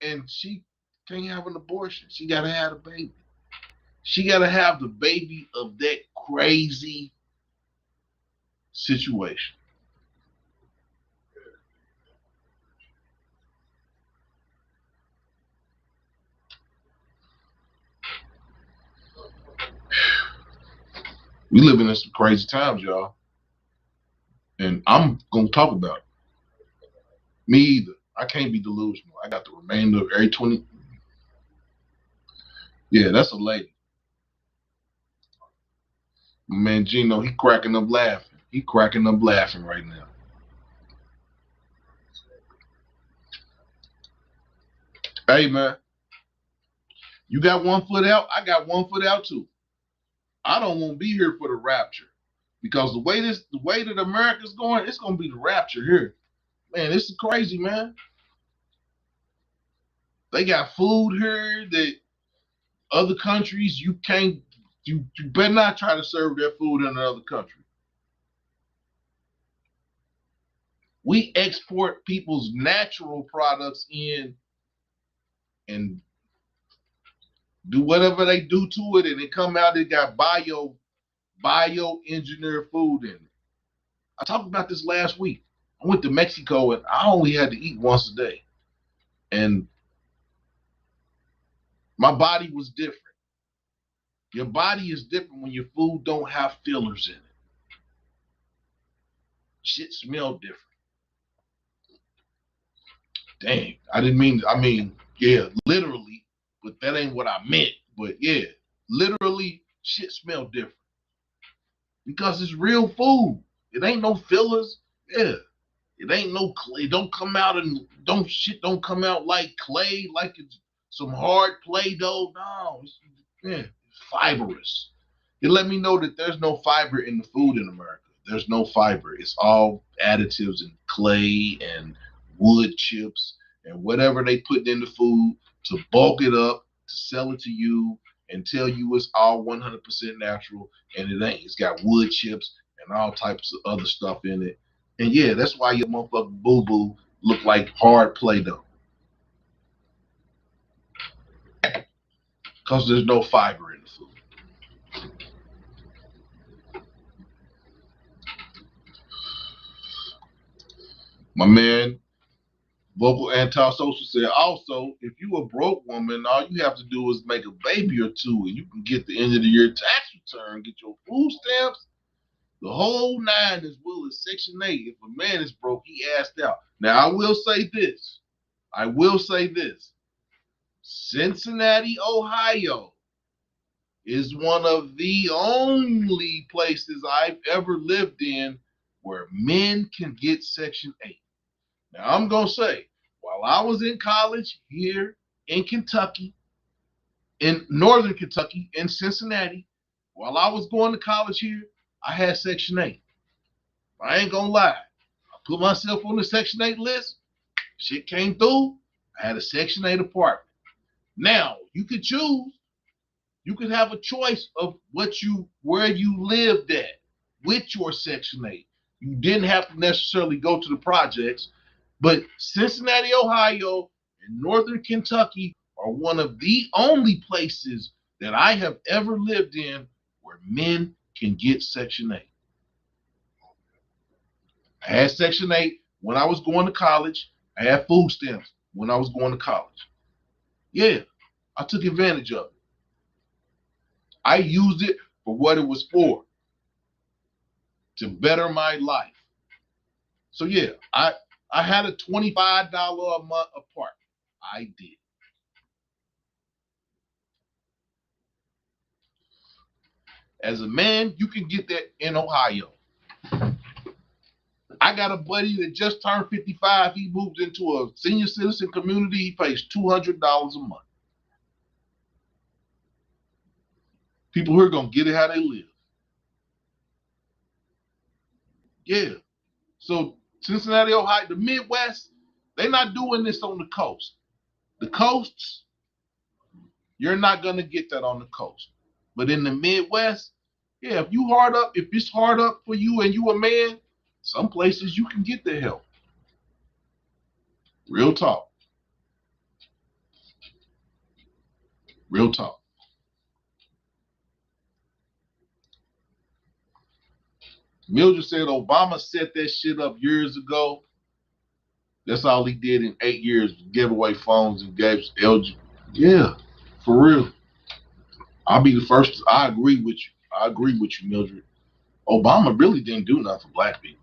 and she can't have an abortion. She got to have a baby. She got to have the baby of that crazy situation. We living in some crazy times, y'all. And I'm going to talk about it. Me either. I can't be delusional. I got the remainder of every 20. Yeah, that's a lady. My man Gino, he cracking up laughing. He cracking up laughing right now. Hey, man. You got one foot out. I got one foot out too. I don't want to be here for the rapture because the way that America's going, it's gonna be the rapture here. Man, this is crazy, man. They got food here that other countries you can't. You better not try to serve that food in another country. We export people's natural products in and do whatever they do to it, and it come out. It got bio-engineered food in it. I talked about this last week. I went to Mexico and I only had to eat once a day. And my body was different. Your body is different when your food don't have fillers in it. Shit smell different. Dang, I didn't mean, yeah, literally, but that ain't what I meant. But yeah, literally, shit smell different. Because it's real food. It ain't no fillers. Yeah. It ain't no clay. Don't come out and don't come out like clay, like it's some hard Play-Doh. No, it's fibrous. It let me know that there's no fiber in the food in America. There's no fiber. It's all additives and clay and wood chips and whatever they put in the food to bulk it up, to sell it to you and tell you it's all 100% natural, and it ain't. It's got wood chips and all types of other stuff in it. And yeah, that's why your motherfucking boo-boo look like hard Play-Doh. Because there's no fiber in the food. My man, Vocal Antisocial said, also, if you a broke woman, all you have to do is make a baby or two and you can get the end of the year tax return, get your food stamps. The whole nine as well as Section 8. If a man is broke, he asked out. Now, I will say this. Cincinnati, Ohio is one of the only places I've ever lived in where men can get Section 8. Now, I'm going to say, while I was in college here in Kentucky, in northern Kentucky, in Cincinnati, while I was going to college here, I had Section 8. I ain't going to lie. I put myself on the Section 8 list. Shit came through. I had a Section 8 apartment. Now, you could choose. You could have a choice of where you lived at with your Section 8. You didn't have to necessarily go to the projects, but Cincinnati, Ohio, and Northern Kentucky are one of the only places that I have ever lived in where men can get Section 8. I had Section 8 when I was going to college. I had food stamps when I was going to college. Yeah, I took advantage of it. I used it for what it was for, to better my life. So yeah, I had a $25 a month apartment. I did. As a man, you can get that in Ohio. I got a buddy that just turned 55. He moved into a senior citizen community. He pays $200 a month. People here gonna get it how they live. Yeah. So Cincinnati, Ohio, the Midwest, they're not doing this on the coast. The coasts, you're not gonna get that on the coast. But in the Midwest, yeah, if it's hard up for you and you a man, some places you can get the help. Real talk. Real talk. Mildred said Obama set that shit up years ago. That's all he did in 8 years, give away phones and gave LG. Yeah, for real. I'll be the first. I agree with you. I agree with you, Mildred. Obama really didn't do nothing for black people.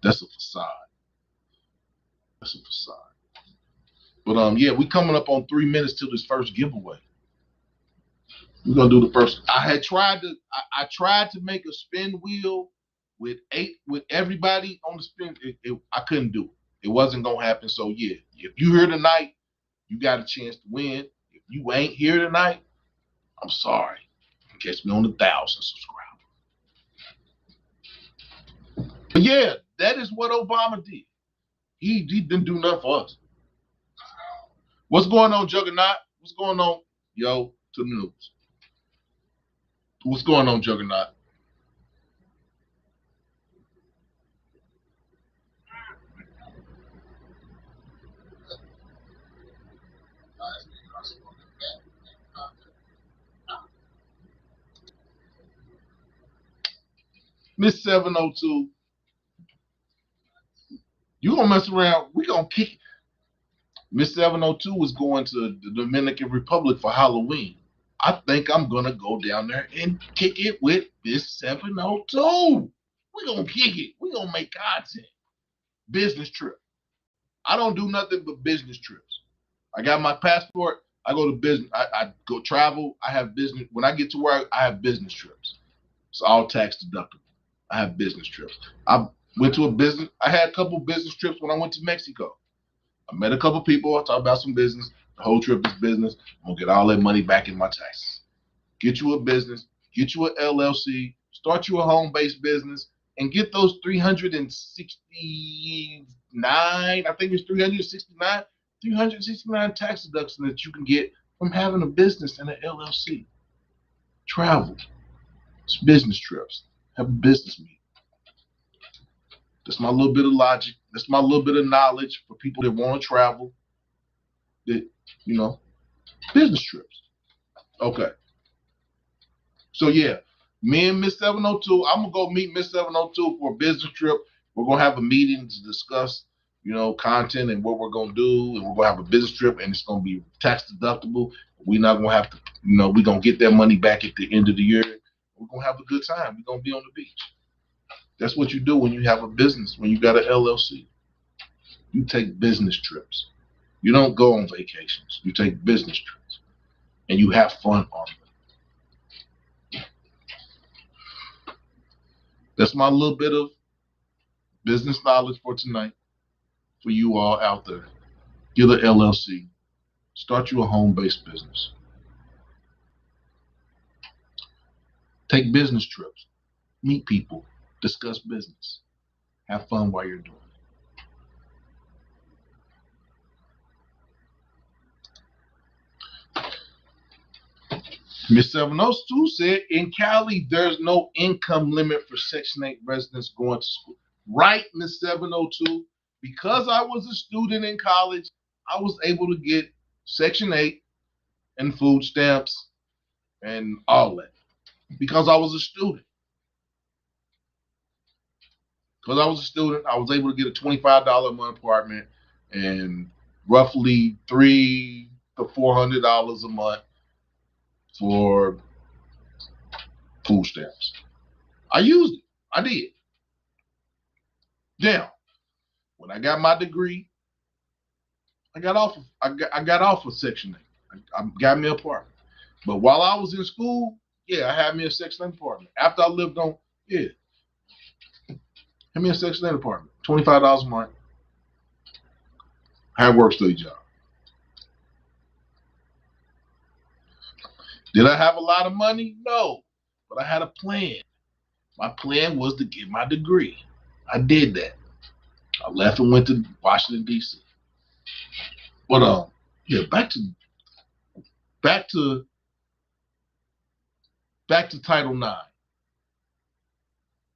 That's a facade. That's a facade. But yeah, we coming up on 3 minutes till this first giveaway. We're gonna do the first. I tried to make a spin wheel with everybody on the spin. I couldn't do it. It wasn't gonna happen. So yeah, if you here tonight, you got a chance to win. If you ain't here tonight, I'm sorry. Catch me on the 1,000 subscribers. But yeah, that is what Obama did. He didn't do nothing for us. What's going on, Juggernaut? What's going on? Yo, to the news. What's going on, Juggernaut? Miss 702, you gonna mess around? We gonna kick. Miss 702 is going to the Dominican Republic for Halloween. I think I'm gonna go down there and kick it with Miss 702. We gonna kick it. We gonna make content. Business trip. I don't do nothing but business trips. I got my passport. I go to business. I go travel. I have business. When I get to work, I have business trips. It's all tax deductible. I have business trips. I went to a business. I had a couple business trips when I went to Mexico. I met a couple people. I talked about some business. The whole trip is business. I'm gonna get all that money back in my taxes. Get you a business. Get you an LLC. Start you a home-based business, and get those 369. I think it's 369. 369 tax deductions that you can get from having a business and an LLC. Travel. It's business trips. Have a business meeting. That's my little bit of logic. That's my little bit of knowledge for people that want to travel. That, business trips. Okay. So yeah, me and Miss 702, I'm gonna go meet Miss 702 for a business trip. We're gonna have a meeting to discuss, content and what we're gonna do, and we're gonna have a business trip, and it's gonna be tax deductible. We're not gonna have to, we're gonna get that money back at the end of the year. We're gonna have a good time. We're gonna be on the beach. That's what you do when you have a business, when you got an LLC. You take business trips. You don't go on vacations. You take business trips. And you have fun on them. That's my little bit of business knowledge for tonight for you all out there. Get an LLC. Start you a home-based business. Take business trips. Meet people. Discuss business. Have fun while you're doing it. Ms. 702 said, in Cali, there's no income limit for Section 8 residents going to school. Right, Ms. 702. Because I was a student in college, I was able to get Section 8 and food stamps and all that. Because I was a student. Because I was a student, I was able to get a $25 a month apartment and roughly $300 to $400 a month for food stamps. I used it. I did. Now, when I got my degree, I got off of Section 8. I got me an apartment. But while I was in school, yeah, I had me a Section 8 apartment. After I lived on, yeah, had me a Section 8 apartment, $25 a month. I had a work study job. Did I have a lot of money? No, but I had a plan. My plan was to get my degree. I did that. I left and went to Washington D.C. But yeah, back to back to Title IX.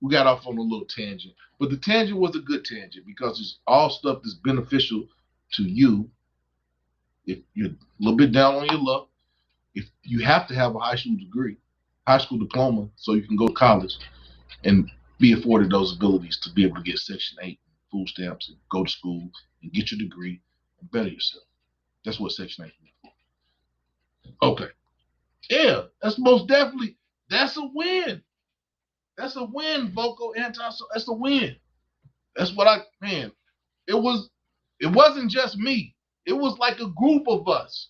We got off on a little tangent, but the tangent was a good tangent because it's all stuff that's beneficial to you. If you're a little bit down on your luck, if you have to have a high school degree, high school diploma, so you can go to college and be afforded those abilities to be able to get Section 8 food stamps and go to school and get your degree and better yourself. That's what Section 8 is for. Okay. Yeah, that's most definitely, that's a win. That's a win, vocal anti, that's a win. That's what man, it wasn't just me. It was like a group of us.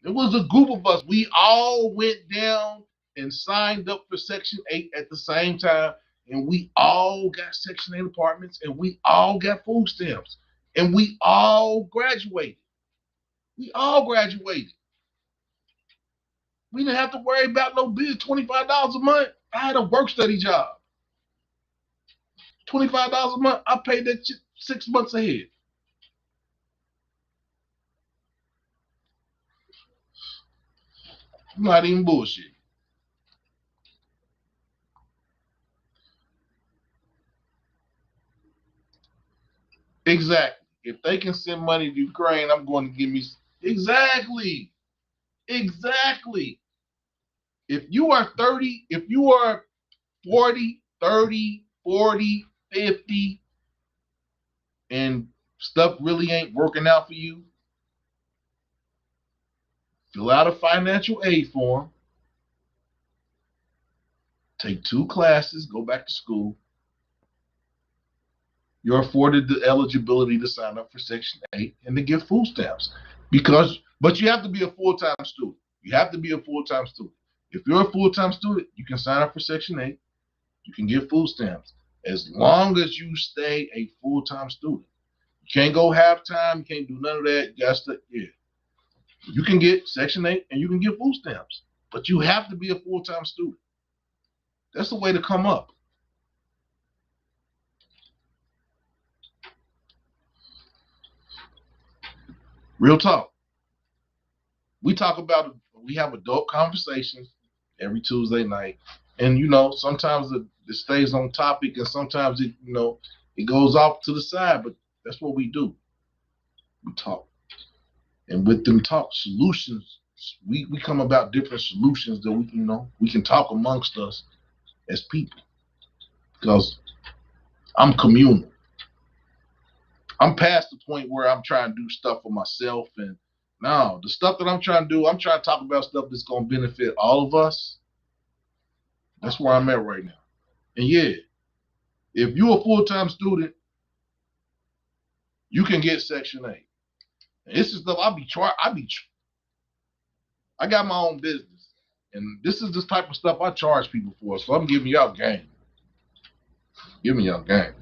It was a group of us. We all went down and signed up for Section 8 at the same time. And we all got Section 8 apartments and we all got food stamps. And we all graduated. We all graduated. We didn't have to worry about no bill, $25 a month. I had a work study job. $25 a month, I paid that 6 months ahead. I'm not even bullshit. Exactly. If they can send money to Ukraine, I'm going to give me. Exactly. Exactly. If you are 30, if you are 40, 30, 40, 50, and stuff really ain't working out for you, fill out a financial aid form, take 2 classes, go back to school. You're afforded the eligibility to sign up for Section 8 and to get food stamps. But you have to be a full-time student. You have to be a full-time student. If you're a full-time student, you can sign up for Section 8. You can get food stamps as long as you stay a full-time student. You can't go half-time. You can't do none of that. Yeah. You can get Section 8 and you can get food stamps, but you have to be a full-time student. That's the way to come up. Real talk. We have adult conversations every Tuesday night. And, sometimes it stays on topic and sometimes it goes off to the side, but that's what we do. We talk. And with them talk solutions, we come about different solutions that we can talk amongst us as people. Because I'm communal. I'm past the point where I'm trying to do stuff for myself. And no, the stuff that I'm trying to do, I'm trying to talk about stuff that's going to benefit all of us. That's where I'm at right now. And yeah, if you're a full-time student, you can get Section 8. And this is stuff I got my own business. And this is the type of stuff I charge people for. So I'm giving y'all game. Giving y'all game.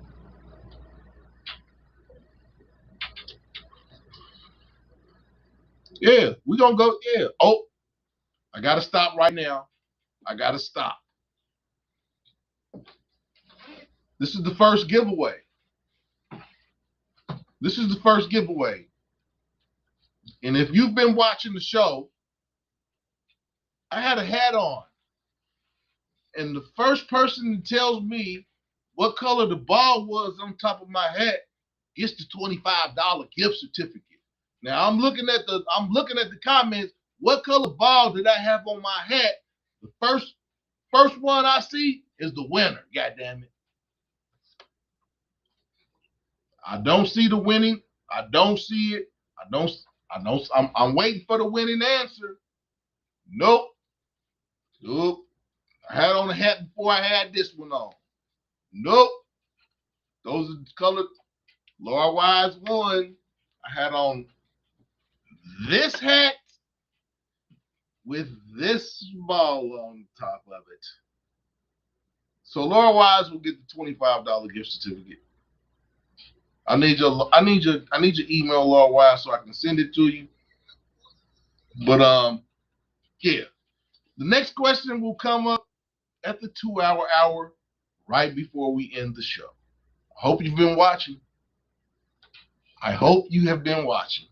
Yeah, we're going to go. Yeah. Oh, I got to stop right now. I got to stop. This is the first giveaway. This is the first giveaway. And if you've been watching the show, I had a hat on. And the first person that tells me what color the ball was on top of my hat gets the $25 gift certificate. Now I'm looking at the comments. What color ball did I have on my hat? The first one I see is the winner. God damn it. I don't see the winning. I don't see it. I'm waiting for the winning answer. Nope. Nope. I had on a hat before I had this one on. Nope. Those are the colors. Laura Wise won. I had on this hat with this ball on top of it. So Laura Wise will get the $25 gift certificate. I need your email, Laura Wise, so I can send it to you. But yeah. The next question will come up at the 2-hour hour right before we end the show. I hope you've been watching. I hope you have been watching.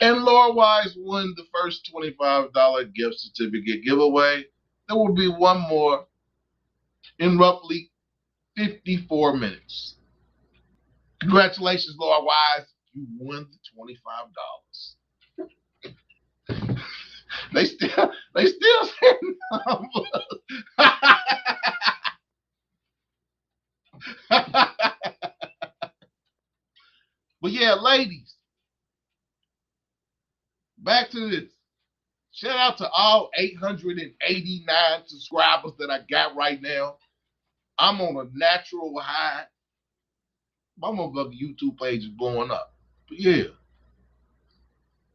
And Laura Wise won the first $25 gift certificate giveaway. There will be one more in roughly 54 minutes. Congratulations, Laura Wise. You won the $25. They still say numbers. But yeah, ladies, back to this. Shout out to all 889 subscribers that I got right now. I'm on a natural high. My motherfucking YouTube page is blowing up. But yeah,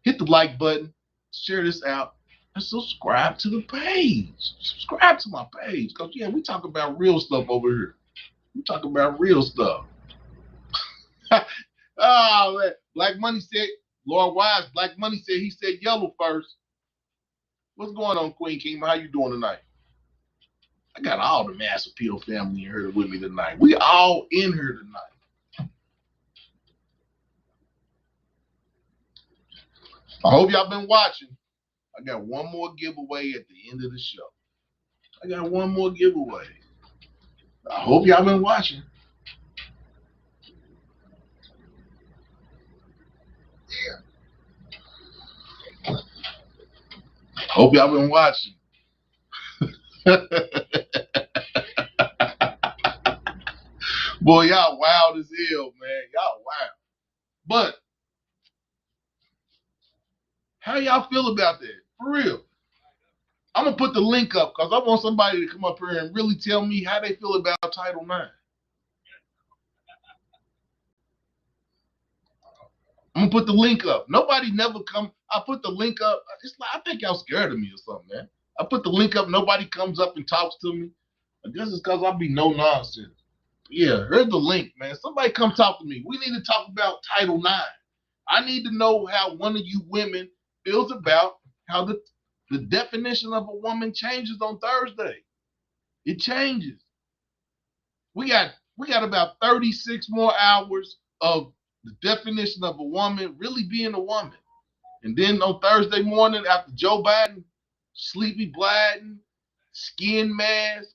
hit the like button, share this out, and subscribe to the page. Subscribe to my page. Because yeah, we talk about real stuff over here. We talk about real stuff. Oh man. Black Money said, Lord Wise, Black Money said he said yellow first. What's going on, Queen King? How you doing tonight? I got all the Mass Appeal family in here with me tonight. We all in here tonight. I hope y'all been watching. I got one more giveaway at the end of the show. I got one more giveaway. I hope y'all been watching. Hope y'all been watching. Boy, y'all wild as hell, man. Y'all wild. But how y'all feel about that? For real. I'm going to put the link up because I want somebody to come up here and really tell me how they feel about Title IX. I'm going to put the link up. Nobody never come. I put the link up. It's like, I think y'all scared of me or something, man. I put the link up. Nobody comes up and talks to me. I guess it's because I be no nonsense. Yeah, here's the link, man. Somebody come talk to me. We need to talk about Title IX. I need to know how one of you women feels about how the definition of a woman changes on Thursday. It changes. We got about 36 more hours of the definition of a woman really being a woman. And then on Thursday morning after Joe Biden, sleepy Biden, skin mask,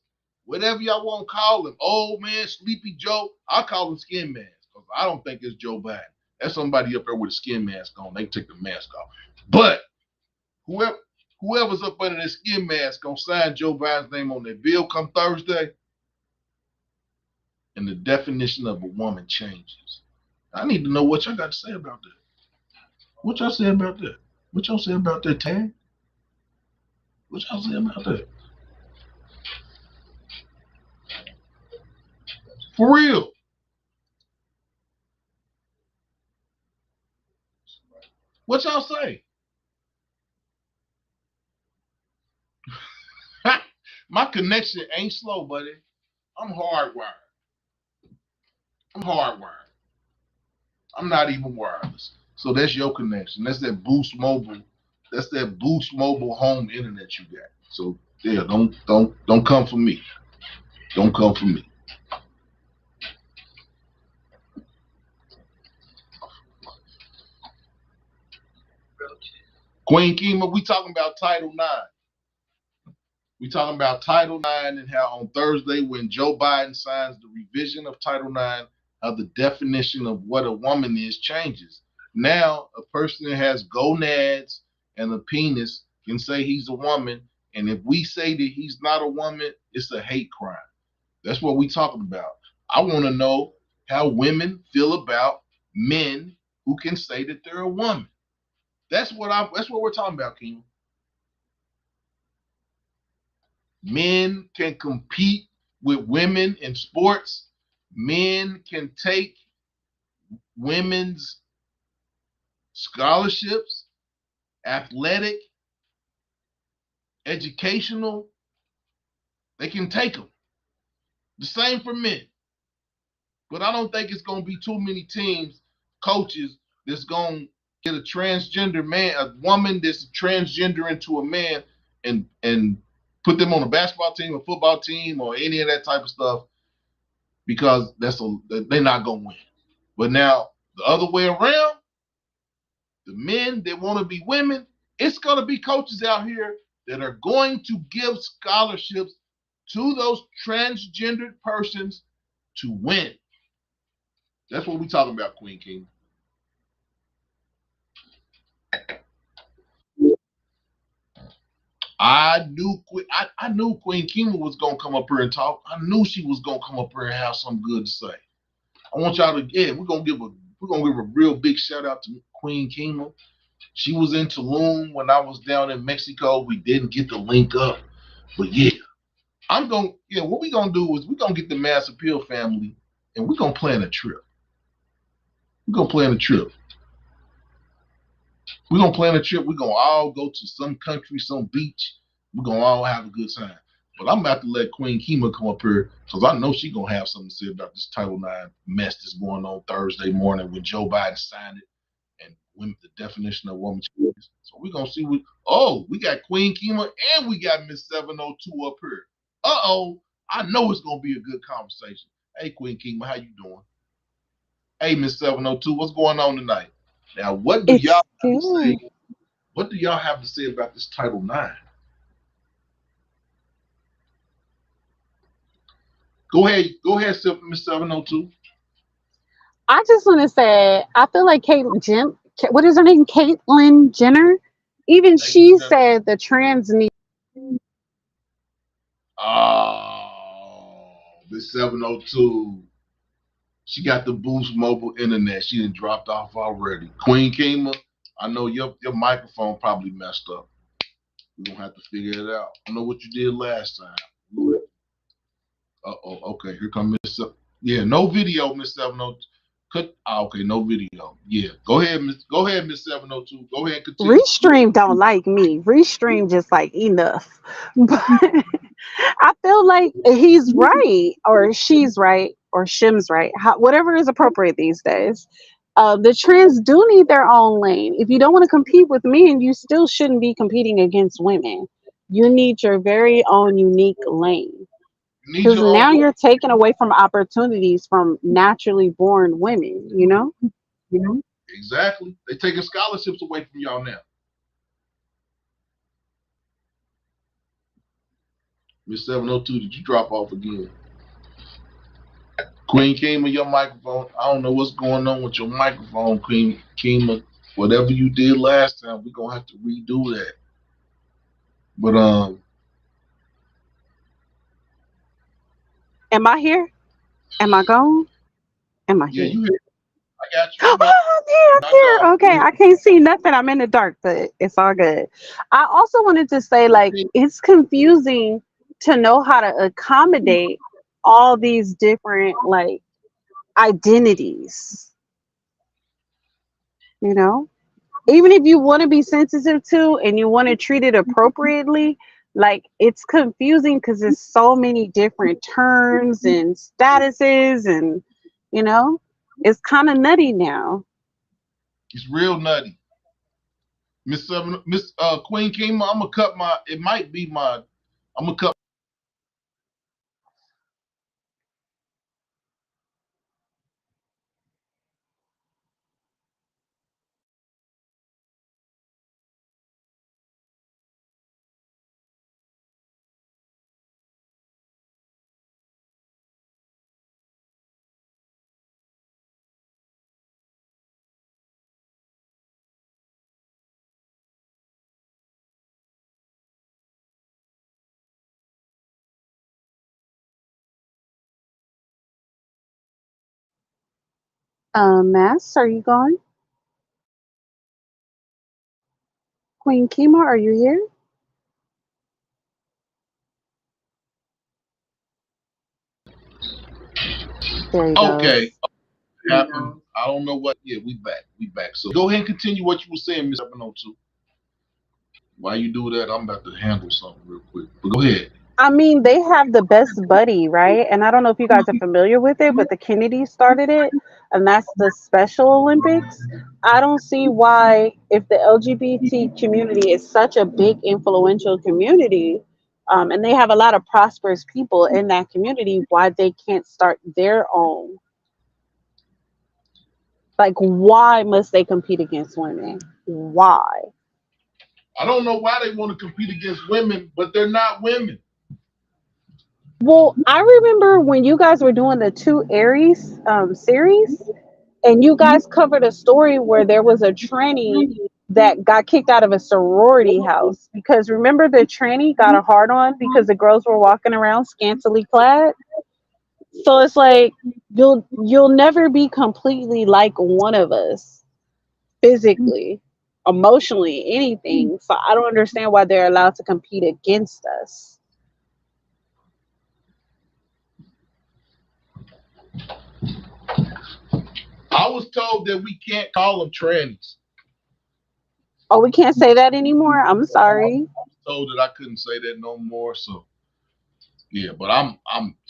whatever y'all want to call him, old man, sleepy Joe, I call him skin mask because I don't think it's Joe Biden. That's somebody up there with a skin mask on. They take the mask off. But whoever's up under that skin mask gonna sign Joe Biden's name on that bill come Thursday, and the definition of a woman changes. I need to know what y'all got to say about that. What y'all say about that? What y'all say about that, Tag? What y'all say about that? For real. What y'all say? My connection ain't slow, buddy. I'm hardwired. I'm hardwired. I'm not even wireless. So that's your connection. That's that Boost Mobile. That's that Boost Mobile home internet you got. So yeah, don't come for me. Don't come for me. Queen Kima, we talking about Title IX. We talking about Title IX and how on Thursday when Joe Biden signs the revision of Title IX, how the definition of what a woman is changes. Now, a person that has gonads and a penis can say he's a woman, and if we say that he's not a woman, it's a hate crime. That's what we talking about. I want to know how women feel about men who can say that they're a woman. That's what we're talking about, King. Men can compete with women in sports. Men can take women's scholarships, athletic, educational. They can take them. The same for men. But I don't think it's going to be too many teams, coaches that's gonna get a transgender man, a woman that's transgender into a man, and put them on a basketball team, a football team, or any of that type of stuff, because they're not gonna win. But now the other way around, the men that want to be women, it's gonna be coaches out here that are going to give scholarships to those transgendered persons to win. That's what we're talking about, Queen King. I knew Queen Kima was gonna come up here and talk. I knew she was gonna come up here and have something good to say. I want y'all to we're gonna give a real big shout out to Queen Kima. She was in Tulum when I was down in Mexico. We didn't get to link up, but what we gonna do is we're gonna get the Mass Appeal family and we're gonna plan a trip. We're gonna plan a trip. We're gonna plan a trip. We're gonna all go to some country, some beach. We're gonna all have a good time. But I'm about to let Queen Kima come up here because I know she's gonna have something to say about this Title IX mess that's going on Thursday morning when Joe Biden signed it and the definition of woman is. So we're gonna see we got Queen Kima and we got Miss 702 up here. I know it's gonna be a good conversation. Hey Queen Kima, how you doing? Hey Miss 702, what's going on tonight? Now, what do y'all have to say? What do y'all have to say about this Title IX? Go ahead, Miss 702. I just want to say, I feel like what is her name? Caitlyn Jenner. Even she said the trans need. Oh, Miss 702. She got the Boost mobile internet. She done dropped off already. Queen Kima, I know your microphone probably messed up. We're gonna have to figure it out. I know what you did last time. Okay, here comes Miss. Yeah, no video, Miss 702. Okay, no video. Yeah, go ahead, Miss 702. Go ahead, continue. Restream don't like me. Restream just like enough. But I feel like he's right, or she's right, or Shim's right. Whatever is appropriate these days. The trans do need their own lane. If you don't want to compete with men, you still shouldn't be competing against women. You need your very own unique lane. Because now you're taking away from opportunities from naturally born women, you know? Exactly. They're taking scholarships away from y'all now. Miss 702, did you drop off again? Queen Kima, your microphone. I don't know what's going on with your microphone, Queen Kima. Whatever you did last time, we're gonna have to redo that. But am I here? Am I gone? Am I here? Yeah, you here. I got you. Oh, I'm here. Okay, I can't see nothing. I'm in the dark, but it's all good. I also wanted to say, like, it's confusing to know how to accommodate all these different, like, identities. You know? Even if you want to be sensitive to and you want to treat it appropriately, like, it's confusing because there's so many different terms and statuses, and it's kind of nutty now. It's real nutty. Miss Queen Kima, I'm gonna cut my. It might be my. I'm gonna cut. Mass, are you gone? Queen Kima, are you here? There he Okay. goes. Happened. I don't know what. Yeah, we back. We back. So go ahead and continue what you were saying, Miss 702. While you do that, I'm about to handle something real quick. But go ahead. I mean, they have the best buddy, right? And I don't know if you guys are familiar with it, but the Kennedys started it, and that's the Special Olympics. I don't see why, if the LGBT community is such a big, influential community, and they have a lot of prosperous people in that community, why they can't start their own. Like, why must they compete against women? Why? I don't know why they want to compete against women, but they're not women. Well, I remember when you guys were doing the two Aries series, and you guys covered a story where there was a tranny that got kicked out of a sorority house because remember the tranny got a hard on because the girls were walking around scantily clad. So it's like you'll never be completely like one of us physically, emotionally, anything. So I don't understand why they're allowed to compete against us. I was told that we can't call them trannies. Oh, we can't say that anymore. I'm I sorry. was told that I couldn't say that no more. So yeah, but I'm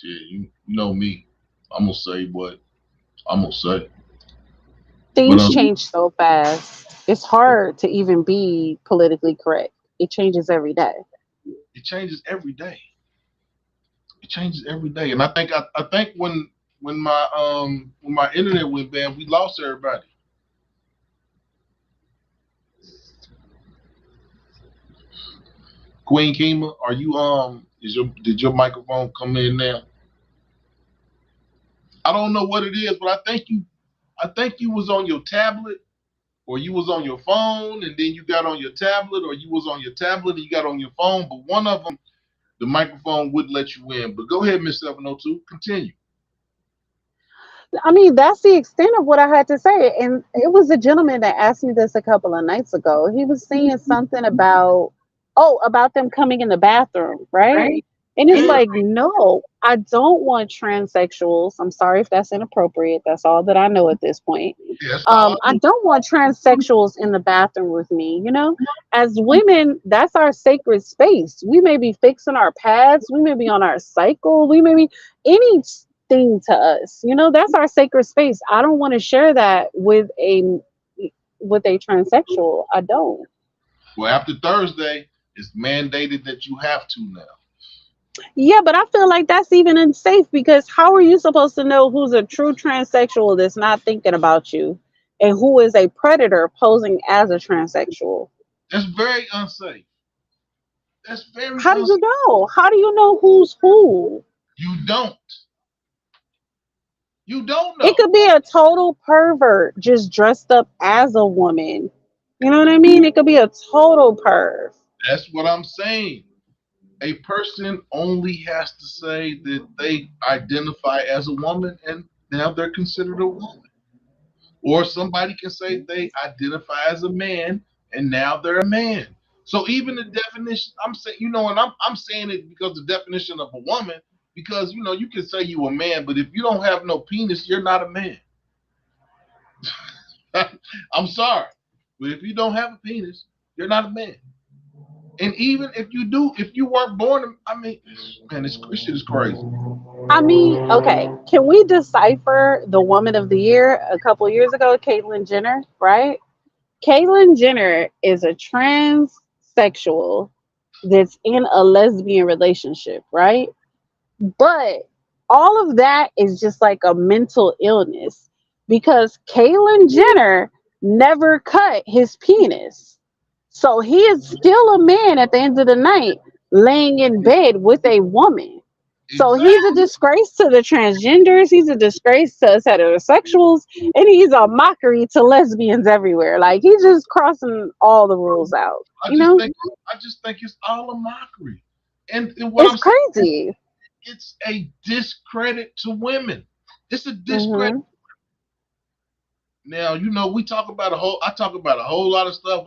yeah, you know me. I'm gonna say what I'm gonna say. But Things change so fast. It's hard to even be politically correct. It changes every day. it changes every day. It changes every day, and I think when my internet went bad, we lost everybody. Queen Kima, are you is your did your microphone come in now? I don't know what it is, but I think you was on your tablet or you was on your phone and then you got on your tablet or you was on your tablet and you got on your phone, but one of them the microphone wouldn't let you in. But go ahead, Miss 702, continue. I mean, that's the extent of what I had to say. And it was a gentleman that asked me this a couple of nights ago. He was saying something about, oh, about them coming in the bathroom, right? And it's Yeah, like, no, I don't want transsexuals. I'm sorry if that's inappropriate. That's all that I know at this point. yeah, that's all I I don't want transsexuals in the bathroom with me. You know, as women, that's our sacred space. We may be fixing our pads, we may be on our cycle, we may be anything to us. You know, that's our sacred space. I don't want to share that with a transsexual. I don't. well after Thursday, it's mandated that you have to now. Yeah, but I feel like that's even unsafe because how are you supposed to know who's a true transsexual that's not thinking about you and who is a predator posing as a transsexual? That's very unsafe. That's very How do unsafe. you know? How do you know who's who? You don't. You don't It know. could be a total pervert just dressed up as a woman. You know what I mean? It could be a total perv. That's what I'm saying. A person only has to say that they identify as a woman and now they're considered a woman. Or somebody can say they identify as a man and now they're a man. So even the definition, I'm saying, and I'm saying it because the definition of a woman, because you can say you a man, but if you don't have no penis, you're not a man. I'm sorry, but if you don't have a penis, you're not a man. And even if you do, if you weren't born, I mean, man, this shit is crazy. I mean, okay, can we decipher the woman of the year a couple years ago, Caitlyn Jenner, right? Caitlyn Jenner is a transsexual that's in a lesbian relationship, right? But all of that is just like a mental illness because Caitlyn Jenner never cut his penis. So he is still a man at the end of the night laying in bed with a woman. So he's a Exactly. disgrace to the transgenders, he's a disgrace to us heterosexuals, and he's a mockery to lesbians everywhere. Like he's just crossing all the rules out, I you just know? think I just think it's all a mockery. And what It's I'm saying, crazy. it's a discredit to women. It's a discredit. Hmm. Now, we talk about I talk about a whole lot of stuff.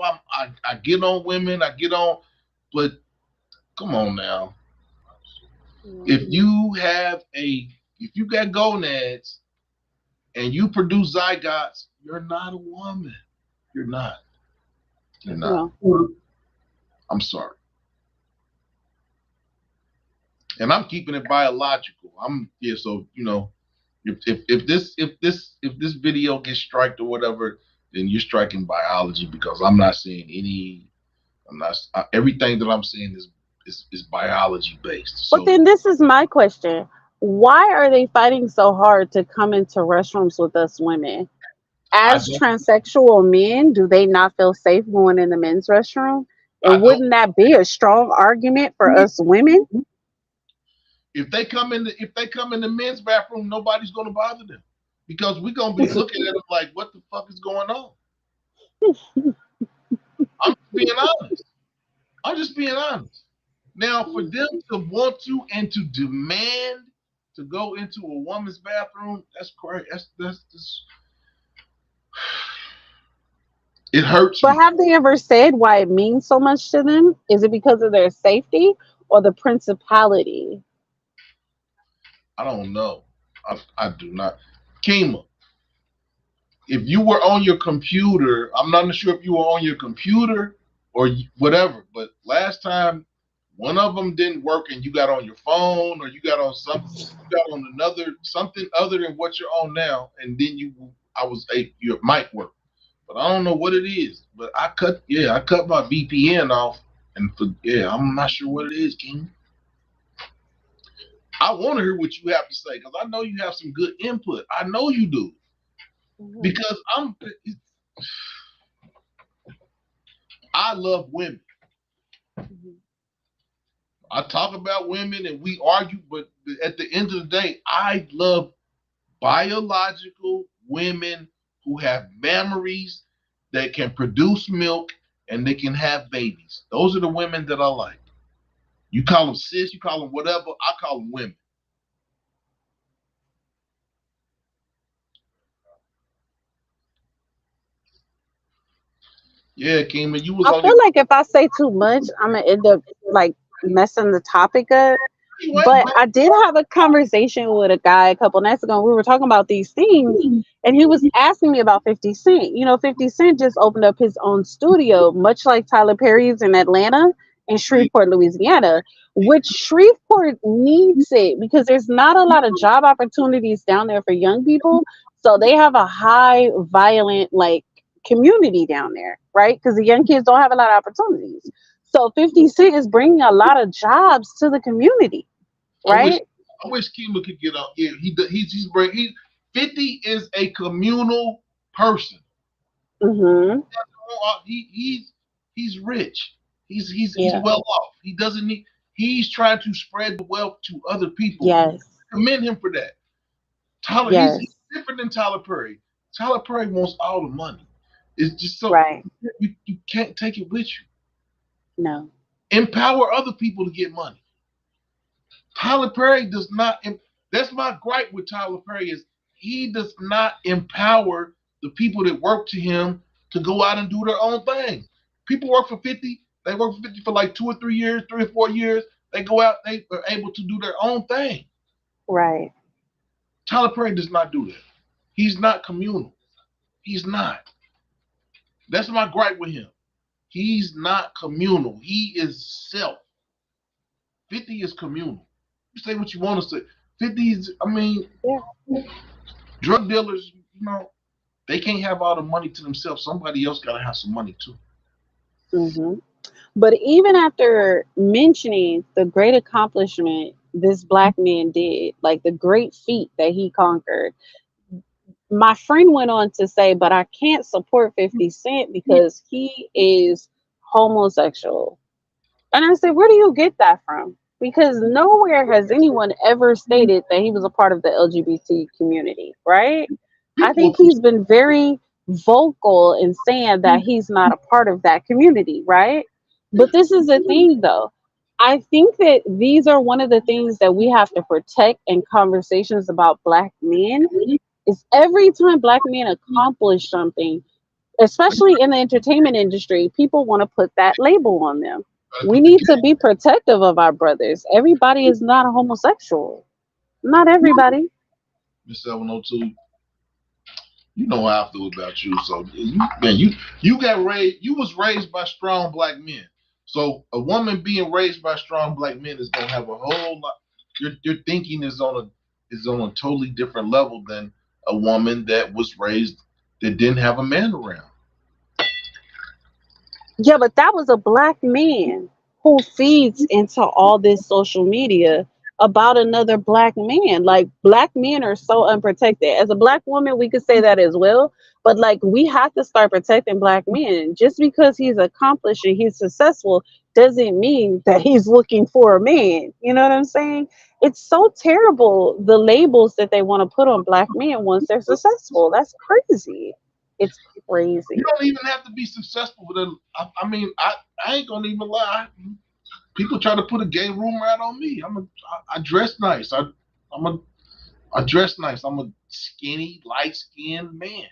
I get on women, I get on, but come on now. If you have if you got gonads and you produce zygotes, you're not a woman. You're not. You're not. No. I'm sorry. and I'm keeping it biological. I'm yeah. So if this video gets striked or whatever, then you're striking biology because I'm not seeing any. I'm not. Everything that I'm seeing is biology based. But So then this is my question. Why are they fighting so hard to come into restrooms with us women? I As don't. transsexual men, do they not feel safe going in the men's restroom? I And don't. wouldn't that be a strong argument for us women? If they come in the men's bathroom, nobody's gonna bother them because we're gonna be looking at them like, what the fuck is going on? I'm just being honest. I'm just being honest. Now, for them to want to and to demand to go into a woman's bathroom, that's crazy. That's it hurts But me. have they ever said why it means so much to them? Is it because of their safety or the principality? I don't know. I do not. Kima, if you were on your computer, I'm not sure if you were on your computer or whatever, but last time one of them didn't work and you got on your phone or you got on something, you got on another something other than what you're on now, and then your mic worked. But I don't know what it is. But I cut my VPN off, and I'm not sure what it is, King. I want to hear what you have to say because I know you have some good input. I know you do Mhm. because I love women. Mhm. I talk about women and we argue, but at the end of the day, I love biological women who have memories that can produce milk and they can have babies. Those are the women that I like. You call them cis, you call them whatever, I call them women. Yeah, Kima, you was I on your feel like if I say too much, I'm gonna end up like messing the topic up. anyway, But but I did have a conversation with a guy a couple nights ago. We were talking about these things, and he was asking me about 50 Cent. 50 Cent just opened up his own studio, much like Tyler Perry's in Atlanta and Shreveport, Louisiana, which Shreveport needs it because there's not a lot of job opportunities down there for young people. So they have a high violent like community down there, right? Because the young kids don't have a lot of opportunities. So 50 Cent is bringing a lot of jobs to the community, I wish right? I wish Kima could get out. Yeah, he's bring he 50 is a communal person. Hmm. He's rich. He's Yeah. well off. He doesn't need. He's trying to spread the wealth to other people. Yes. Commend him for that. Tyler, he's Yes. different than Tyler Perry. Tyler Perry wants all the money. It's just so Right. you can't take it with you. No. Empower other people to get money. Tyler Perry does not. That's my gripe with Tyler Perry is he does not empower the people that work to him to go out and do their own thing. People work for 50. They work for 50 for like 2 or 3 years, 3 or 4 years. They go out. They are able to do their own thing. Right. Tyler Perry does not do that. He's not communal. He's not. That's my gripe with him. He's not communal. He is self. 50 is communal. You say what you want to say. 50 is, I mean, Yeah. drug dealers, they can't have all the money to themselves. Somebody else got to have some money too. Hmm. But even after mentioning the great accomplishment this black man did, like the great feat that he conquered, my friend went on to say, but I can't support 50 Cent because he is homosexual. And I said, where do you get that from? Because nowhere has anyone ever stated that he was a part of the LGBT community, right? I People think are he's been very vocal in saying that he's not a part of that community, right? But this is the thing, though. I think that these are one of the things that we have to protect in conversations about black men. Is every time black men accomplish something, especially in the entertainment industry, people want to put that label on them. got to We put the need to be protective of our brothers. Everybody is not a homosexual. Not everybody. Miss 702. You know how I feel about you. So you got raised. You was raised by strong black men. So a woman being raised by strong black men is gonna have a whole lot. your thinking is on a totally different level than a woman that was raised that didn't have a man around. Yeah, but that was a black man who feeds into all this social media about another black man. Like, black men are so unprotected. As a black woman, we could say that as well. But like, we have to start protecting black men. Just because he's accomplished and he's successful doesn't mean that he's looking for a man. You know what I'm saying? It's so terrible, the labels that they want to put on black men once they're successful. That's crazy. It's You crazy. don't even have to be successful with it. I mean, I ain't gonna even lie. People try to put a gay rumor out on me. I dress nice. I'm a I dress nice. I'm a skinny, light skinned man.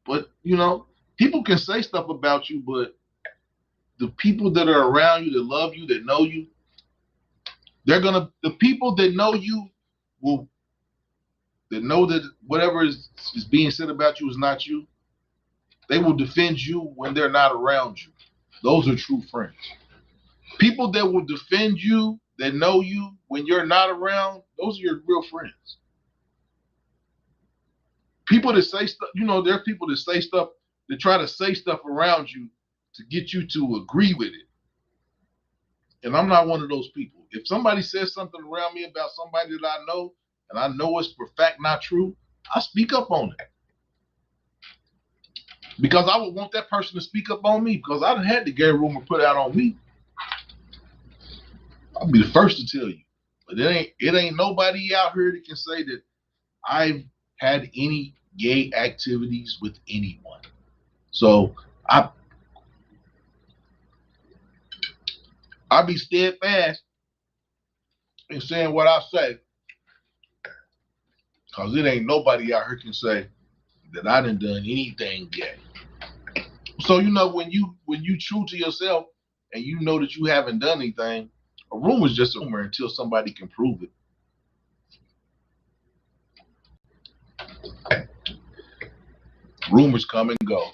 But people can say stuff about you, but the people that are around you, that love you, that know you, the people that know you will that know that whatever is being said about you is not you. They will defend you when they're not around you. Those are true friends. People that will defend you, that know you when you're not around, those are your real friends. People that say stuff, there are people that say stuff, that try to say stuff around you to get you to agree with it. And I'm not one of those people. If somebody says something around me about somebody that I know, and I know it's for fact not true, I speak up on it. Because I would want that person to speak up on me, because I done had the gay rumor put out on me. I'll be the first to tell you. But it ain't nobody out here that can say that I've had any gay activities with anyone. So I I be steadfast in saying what I say, cause it ain't nobody out here can say that I done anything gay. So when you true to yourself and you know that you haven't done anything, a rumor is just a rumor until somebody can prove it. Rumors come and go.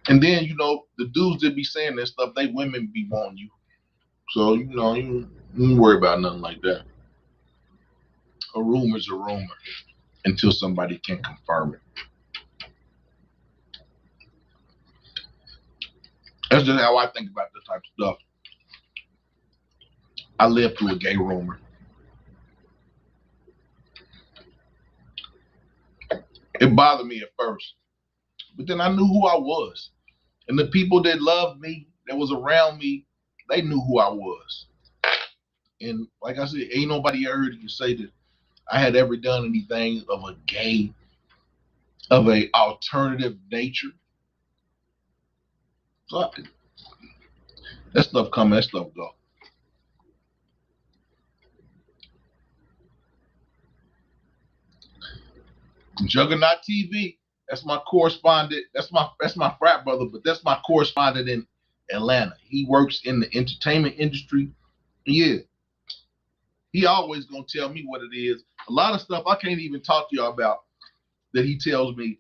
And then the dudes that be saying that stuff, they women be wanting you. So you don't worry about nothing like that. A rumor's a rumor until somebody can confirm it. That's just how I think about this type of stuff. I lived through a gay rumor. It bothered me at first, but then I knew who I was, and the people that loved me, that was around me, they knew who I was. And like I said, ain't nobody ever heard you say that I had ever done anything of a alternative nature. So that stuff come, that stuff go. Juggernaut TV. That's my correspondent. That's my frat brother, but that's my correspondent in Atlanta. He works in the entertainment industry. Yeah, he always gonna tell me what it is. A lot of stuff I can't even talk to y'all about that he tells me.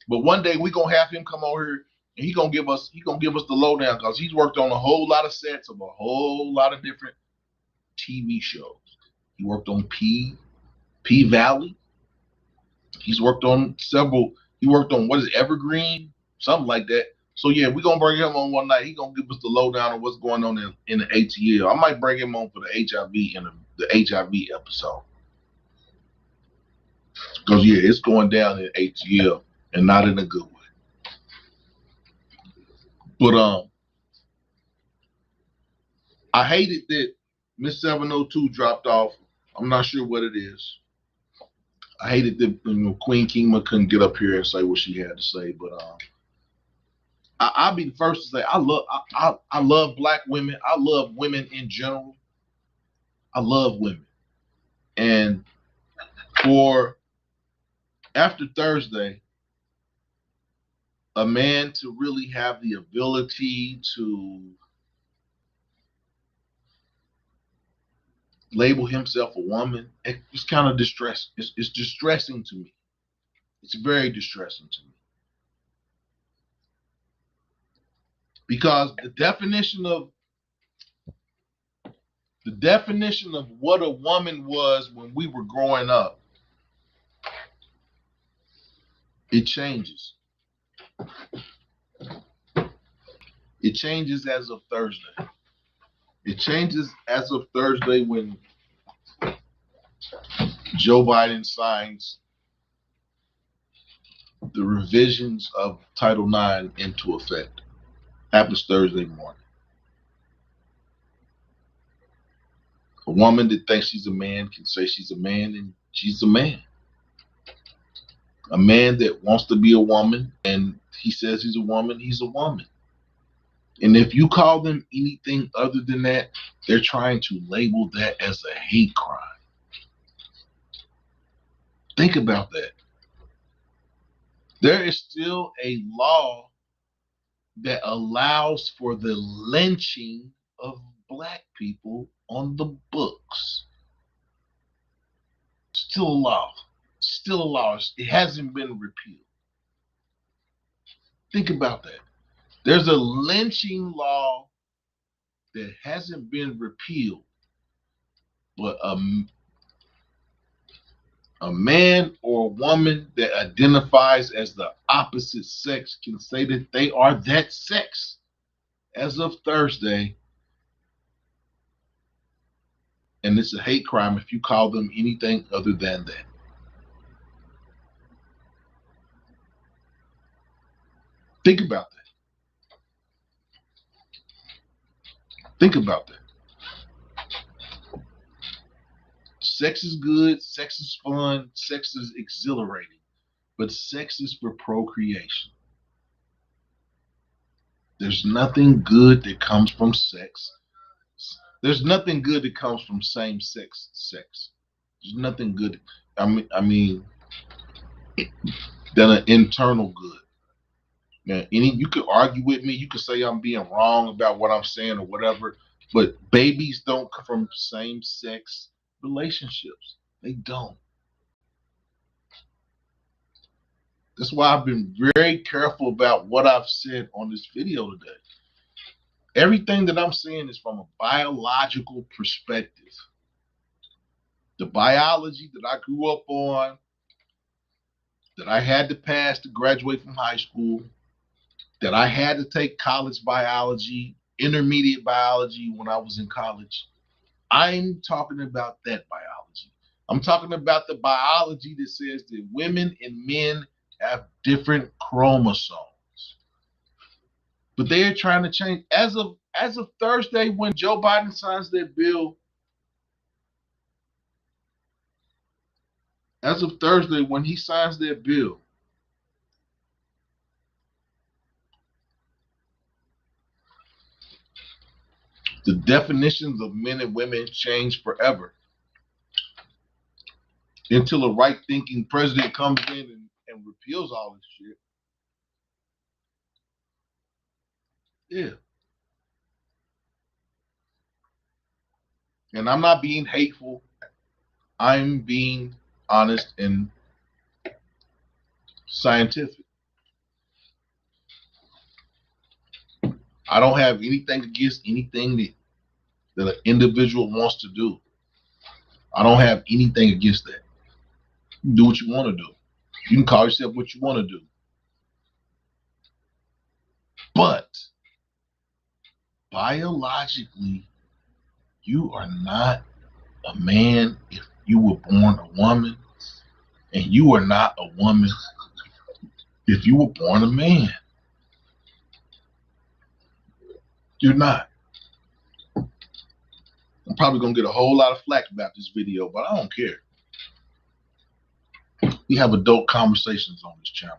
But one day we gonna have him come over here and he gonna give us the lowdown, because he's worked on a whole lot of sets of a whole lot of different TV shows. He worked on P Valley. He's worked on several. He worked on, what is it, Evergreen, something like that. So yeah, we're gonna bring him on one night. He's gonna give us the lowdown on what's going on in the ATL. I might bring him on for the HIV and the HIV episode. Because yeah, it's going down in ATL and not in a good way. But I hated that Miss 702 dropped off. I'm not sure what it is. I hated that Queen Kingma couldn't get up here and say what she had to say. But I'll be the first to say I love black women. I love women in general. I love women. And for after Thursday, a man to really have the ability to label himself a woman, it's kind of distressing. It's distressing to me. It's very distressing to me. Because the definition of The definition of what a woman was when we were growing up, it changes. It changes as of Thursday. It changes as of Thursday when Joe Biden signs the revisions of Title IX into effect. Happens Thursday morning. A woman that thinks she's a man can say she's a man, and she's a man. A man that wants to be a woman and he says he's a woman, he's a woman. And if you call them anything other than that, they're trying to label that as a hate crime. Think about that. There is still a law that allows for the lynching of black people on the books. Still a law. Still a law. It hasn't been repealed. Think about that. There's a lynching law that hasn't been repealed, but a man or a woman that identifies as the opposite sex can say that they are that sex as of Thursday, and it's a hate crime if you call them anything other than that. Think about that. Think about that. Sex is good, sex is fun, sex is exhilarating, but sex is for procreation. There's nothing good that comes from sex. There's nothing good that comes from same-sex sex. There's nothing good. I mean, than an internal good. Now, you could argue with me. You could say I'm being wrong about what I'm saying or whatever. But babies don't come from same-sex relationships. They don't. That's why I've been very careful about what I've said on this video today. Everything that I'm saying is from a biological perspective. The biology that I grew up on, that I had to pass to graduate from high school, that I had to take college biology, intermediate biology when I was in college. I'm talking about that biology. I'm talking about the biology that says that women and men have different chromosomes. But they are trying to change. As of Thursday, when Joe Biden signs that bill, as of Thursday, when he signs that bill, the definitions of men and women change forever. Until a right-thinking president comes in and repeals all this shit. Yeah. And I'm not being hateful. I'm being honest and scientific. I don't have anything against anything that an individual wants to do. I don't have anything against that. Do what you want to do. You can call yourself what you want to do. But biologically, you are not a man if you were born a woman, and you are not a woman if you were born a man. You're not. I'm probably going to get a whole lot of flack about this video, but I don't care. We have adult conversations on this channel.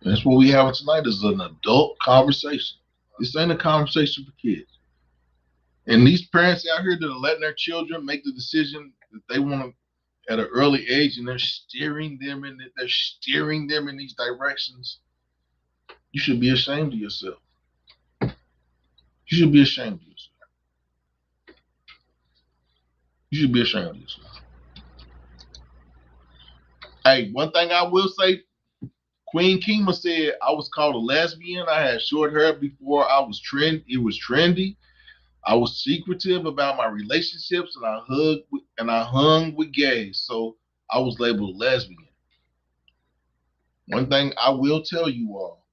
And that's what we have tonight, is an adult conversation. This ain't a conversation for kids. And these parents out here that are letting their children make the decision that they want to at an early age, and they're steering them in these directions. You should be ashamed of yourself. You should be ashamed of yourself. You should be ashamed of yourself. Hey, one thing I will say, Queen Kima said I was called a lesbian. I had short hair before it was trendy. I was secretive about my relationships, and I hung with gays, so I was labeled lesbian. One thing I will tell you all: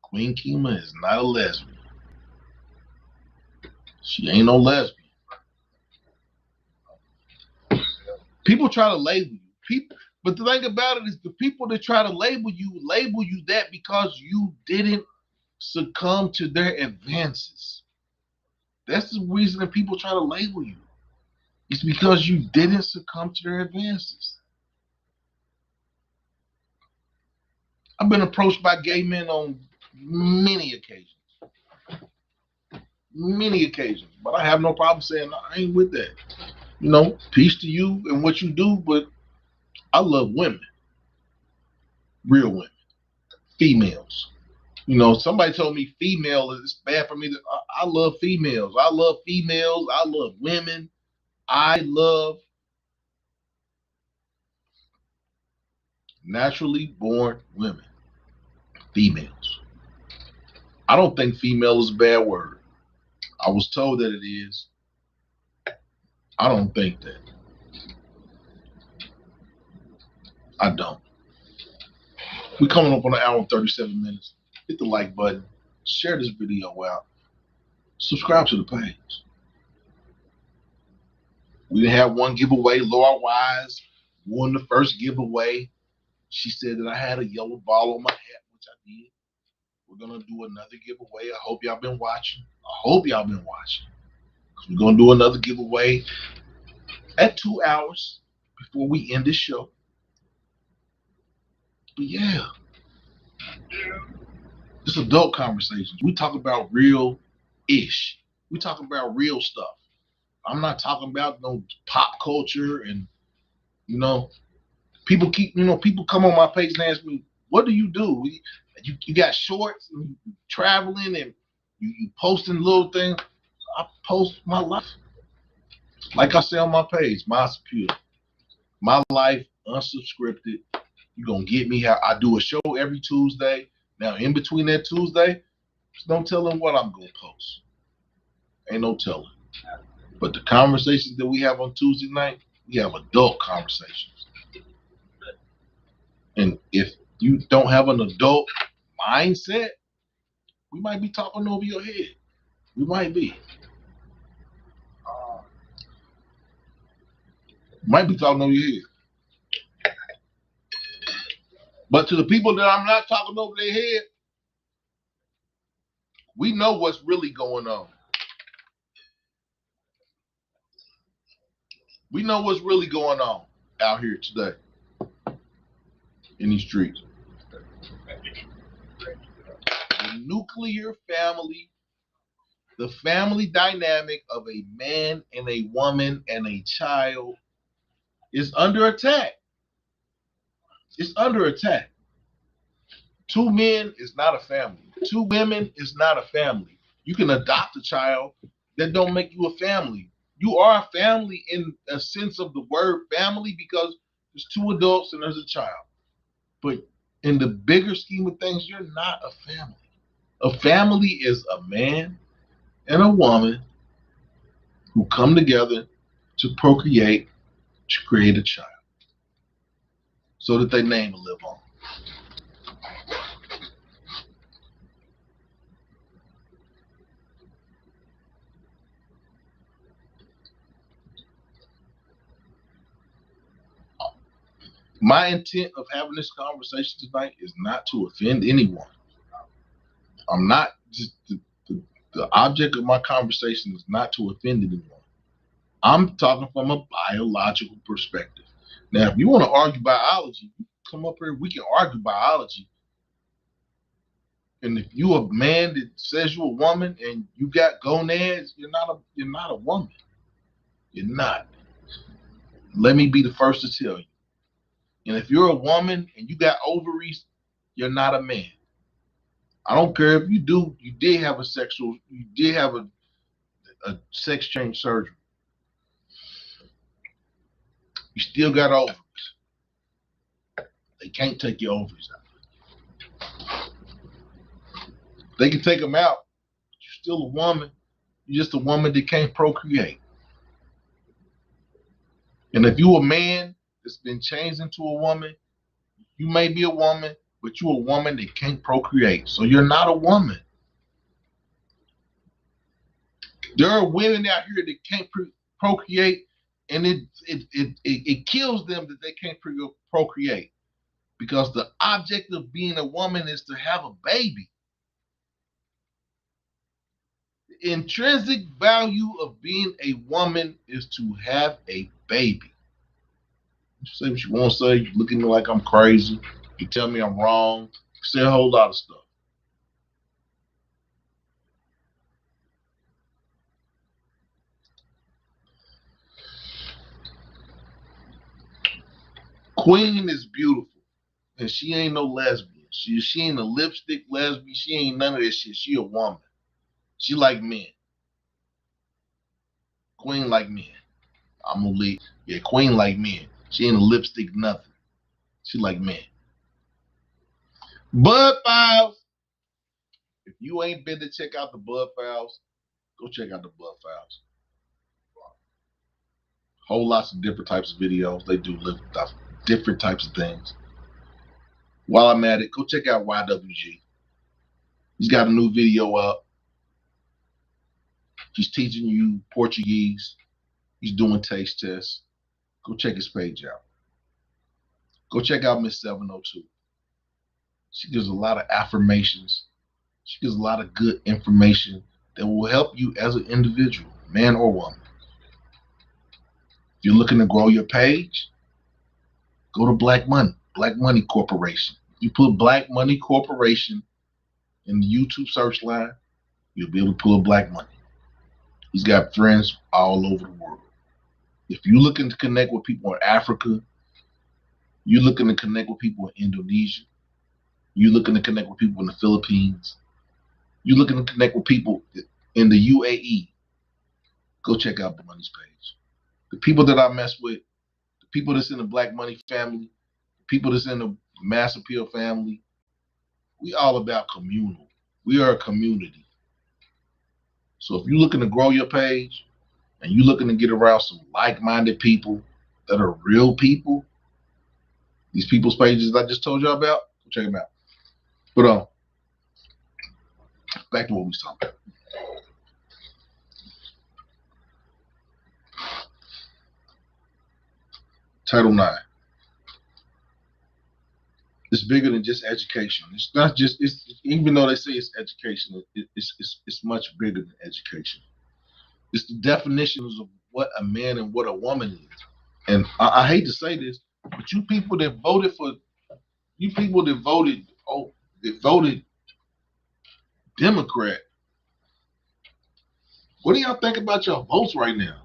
Queen Kima is not a lesbian. She ain't no lesbian. People try to label you. But the thing about it is, the people that try to label you that because you didn't succumb to their advances. That's the reason that people try to label you. It's because you didn't succumb to their advances. I've been approached by gay men on many occasions. Many occasions. But I have no problem saying I ain't with that. Peace to you and what you do, but I love women. Real women. Females. Somebody told me female is bad for me. I love females. I love females. I love women. I love naturally born women. Females. I don't think female is a bad word. I was told that it is. I don't think that. I don't. We're coming up on an hour and 37 minutes. Hit the like button. Share this video out. Subscribe to the page. We didn't have one giveaway. Laura Wise won the first giveaway. She said that I had a yellow ball on my hat, which I did. We're going to do another giveaway. I hope y'all been watching. We're going to do another giveaway at 2 hours before we end this show. But yeah, it's adult conversations. We talk about real-ish. We talk about real stuff. I'm not talking about no pop culture and, people come on my page and ask me, what do? You got shorts and you traveling and you posting little things. I post my life. Like I say on my page, Maas. My life unsubscripted. You're going to get me how I do a show every Tuesday. Now, in between that Tuesday, just don't tell them what I'm going to post. Ain't no telling. But the conversations that we have on Tuesday night, we have adult conversations. And if you don't have an adult mindset, we might be talking over your head. We might be. Might be talking over your head. But to the people that I'm not talking over their head, we know what's really going on. We know what's really going on out here today in these streets. The nuclear family, the family dynamic of a man and a woman and a child is under attack. It's under attack. 2 men is not a family. 2 women is not a family. You can adopt a child. That don't make you a family. You are a family in a sense of the word family because there's 2 adults and there's a child. But in the bigger scheme of things, you're not a family. A family is a man and a woman who come together to procreate, to create a child, so that their name will live on. My intent of having this conversation tonight is not to offend anyone. I'm not just the object of my conversation is not to offend anyone. I'm talking from a biological perspective. Now, if you want to argue biology, come up here. We can argue biology. And if you're a man that says you're a woman and you got gonads, you're not a woman. You're not. Let me be the first to tell you. And if you're a woman and you got ovaries, you're not a man. I don't care if you did have a sex change surgery. You still got ovaries. They can't take your ovaries out. They can take them out, but you're still a woman. You're just a woman that can't procreate. And if you a man that's been changed into a woman, you may be a woman, but you're a woman that can't procreate. So you're not a woman. There are women out here that can't procreate, and it kills them that they can't procreate because the object of being a woman is to have a baby. The intrinsic value of being a woman is to have a baby. You say what you want to say. You look at me like I'm crazy. You tell me I'm wrong. You say a whole lot of stuff. Queen is beautiful, and she ain't no lesbian. She ain't a lipstick lesbian. She ain't none of this shit. She a woman. She like men. Queen like men. I'm gonna leave. Yeah, Queen like men. She ain't a lipstick nothing. She like men. Bud Files. If you ain't been to check out the Bud Files, go check out the Bud Files. Whole lots of different types of videos. They do different types of things. While I'm at it, go check out YWG. He's got a new video up. He's teaching you Portuguese. He's doing taste tests. Go check his page out. Go check out Miss 702. She gives a lot of affirmations. She gives a lot of good information that will help you as an individual, man or woman. If you're looking to grow your page, go to Black Money Corporation. If you put Black Money Corporation in the YouTube search line, you'll be able to pull up Black Money. He's got friends all over the world. If you're looking to connect with people in Africa, you're looking to connect with people in Indonesia, you're looking to connect with people in the Philippines, you're looking to connect with people in the UAE, go check out the Money's page. The people that I mess with, the people that's in the Black Money family, the people that's in the Mass Appeal family, we all about communal. We are a community. So if you're looking to grow your page and you're looking to get around some like-minded people that are real people, these people's pages I just told y'all about, go check them out. But back to what we was talking about. Title IX. It's bigger than just education. It's not just, even though they say it's education, it's much bigger than education. It's the definitions of what a man and what a woman is. And I hate to say this, but you people that voted Democrat, what do y'all think about your votes right now?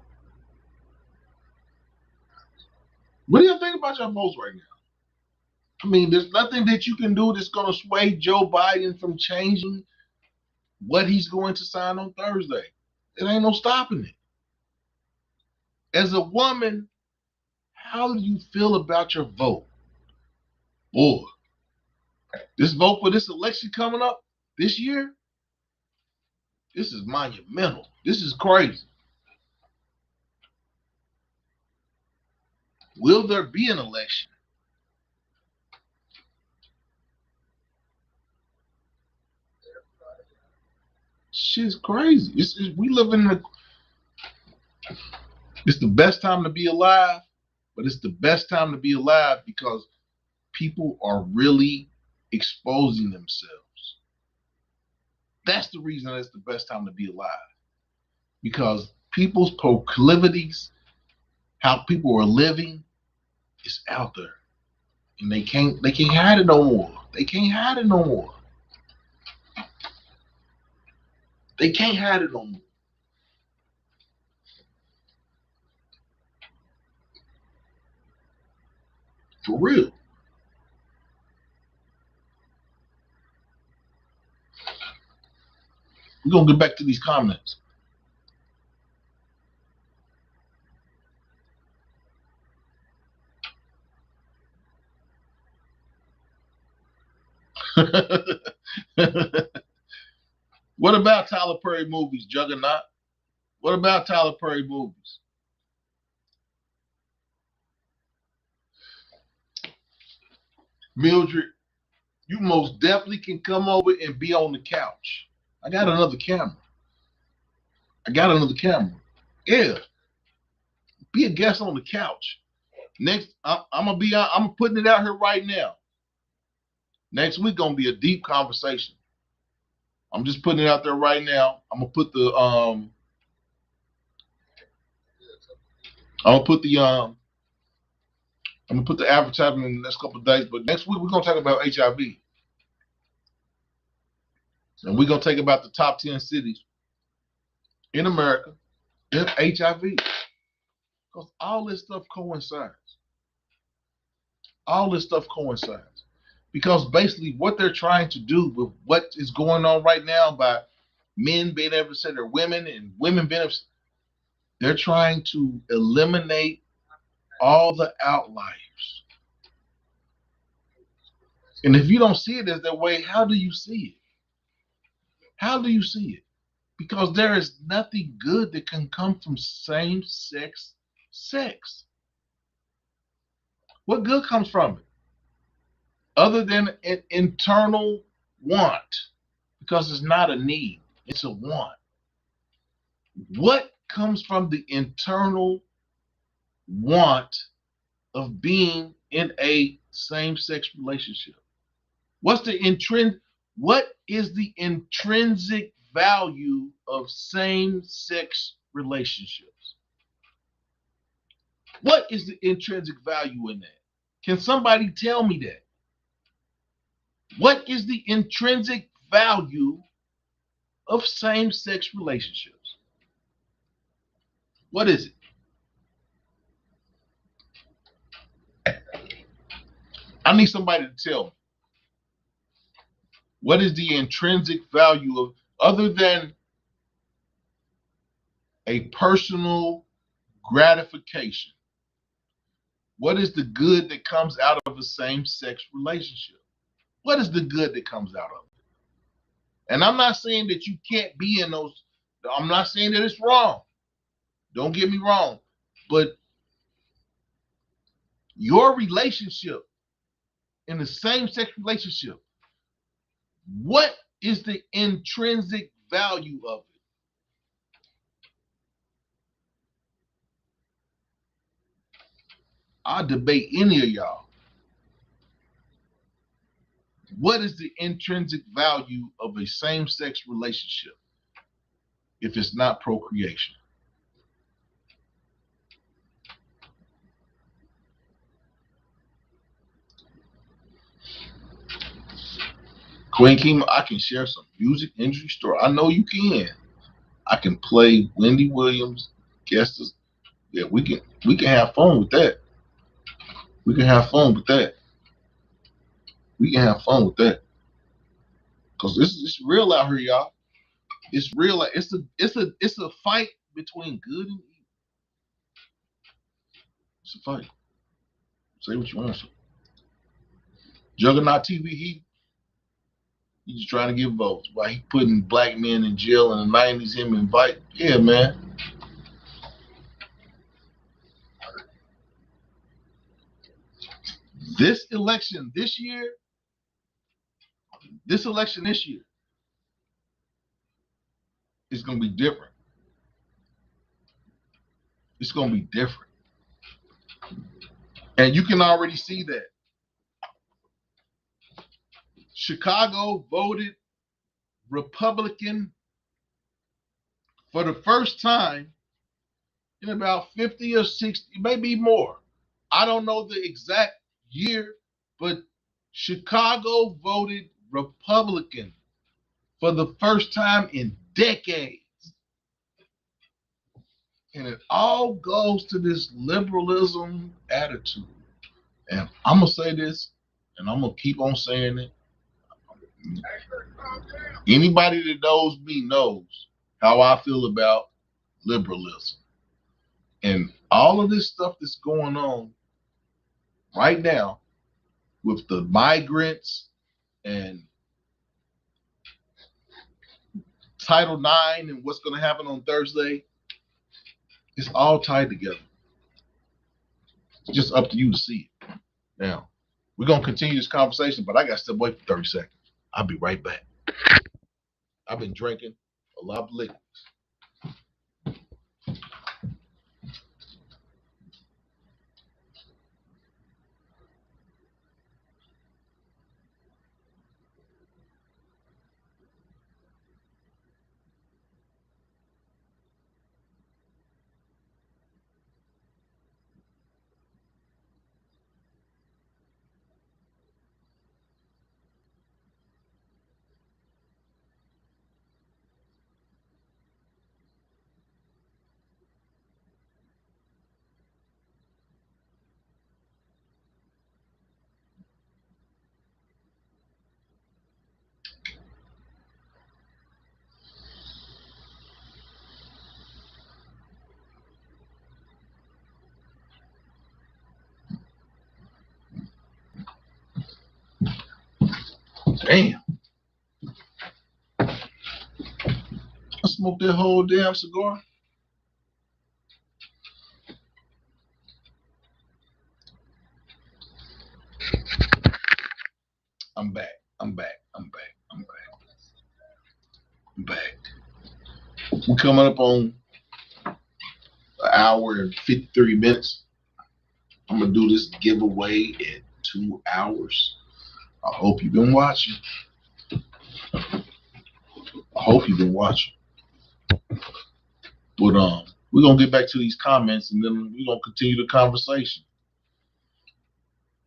What do y'all think about your votes right now? I mean, there's nothing that you can do that's going to sway Joe Biden from changing what he's going to sign on Thursday. It ain't no stopping it. As a woman, how do you feel about your vote? Boy, this vote for this election coming up this year, this is monumental. This is crazy. Will there be an election? Shit's crazy. We live in it's the best time to be alive, but it's the best time to be alive because people are really exposing themselves. That's the reason it's the best time to be alive. Because people's proclivities, how people are living, is out there. And they can't hide it no more. They can't hide it no more. They can't hide it no more. For real. We're gonna get back to these comments. What about Tyler Perry movies, Juggernaut? What about Tyler Perry movies? Mildred, you most definitely can come over and be on the couch. I got another camera. I got another camera. Yeah, be a guest on the couch. Next, I'm gonna be. I'm putting it out here right now. Next week gonna be a deep conversation. I'm just putting it out there right now. I'm gonna put the I'm gonna put the advertisement in the next couple of days. But next week we're gonna talk about HIV, and we're gonna talk about the top 10 cities in America with HIV, because all this stuff coincides. All this stuff coincides because basically what they're trying to do with what is going on right now by men being able to say they're women and women being able to, they're trying to eliminate all the outliers. And if you don't see it as that way, how do you see it? How do you see it? Because there is nothing good that can come from same-sex sex. What good comes from it? Other than an internal want, because it's not a need, it's a want. What comes from the internal want of being in a same-sex relationship? What is the intrinsic value of same-sex relationships? What is the intrinsic value in that? Can somebody tell me that? What is the intrinsic value of same-sex relationships? What is it? I need somebody to tell me. What is the intrinsic value of, other than a personal gratification? What is the good that comes out of a same-sex relationship? What is the good that comes out of it? And I'm not saying that you can't be in those. I'm not saying that it's wrong. Don't get me wrong. But your relationship in the same-sex relationship, what is the intrinsic value of it? I'll debate any of y'all. What is the intrinsic value of a same-sex relationship if it's not procreation? Queen Kima, I can share some music industry story. I know you can. I can play Wendy Williams, guests. Yeah, we can have fun with that. We can have fun with that. We can have fun with that. Cause it's real out here, y'all. It's real. It's a fight between good and evil. It's a fight. Say what you want to say. Juggernaut TV, he's just trying to get votes. Why he putting black men in jail in the 90s, him invite. Yeah, man. This election this year is going to be different. It's going to be different. And you can already see that. Chicago voted Republican for the first time in about 50 or 60, maybe more. I don't know the exact year, but Chicago voted Republican for the first time in decades. And it all goes to this liberalism attitude. And I'm going to say this, and I'm going to keep on saying it. Anybody that knows me knows how I feel about liberalism. And all of this stuff that's going on right now with the migrants and Title IX and what's going to happen on Thursday, It's all tied together. It's just up to you to see it. Now, we're gonna continue this conversation, but I got to step away for 30 seconds. I'll be right back. I've been drinking a lot of liquor. Damn, I smoked that whole damn cigar. I'm back. I'm back. I'm back. I'm back. I'm back. We're coming up on an hour and 53 minutes. I'm gonna do this giveaway in 2 hours. I hope you've been watching. I hope you've been watching. But we're gonna get back to these comments and then we're gonna continue the conversation.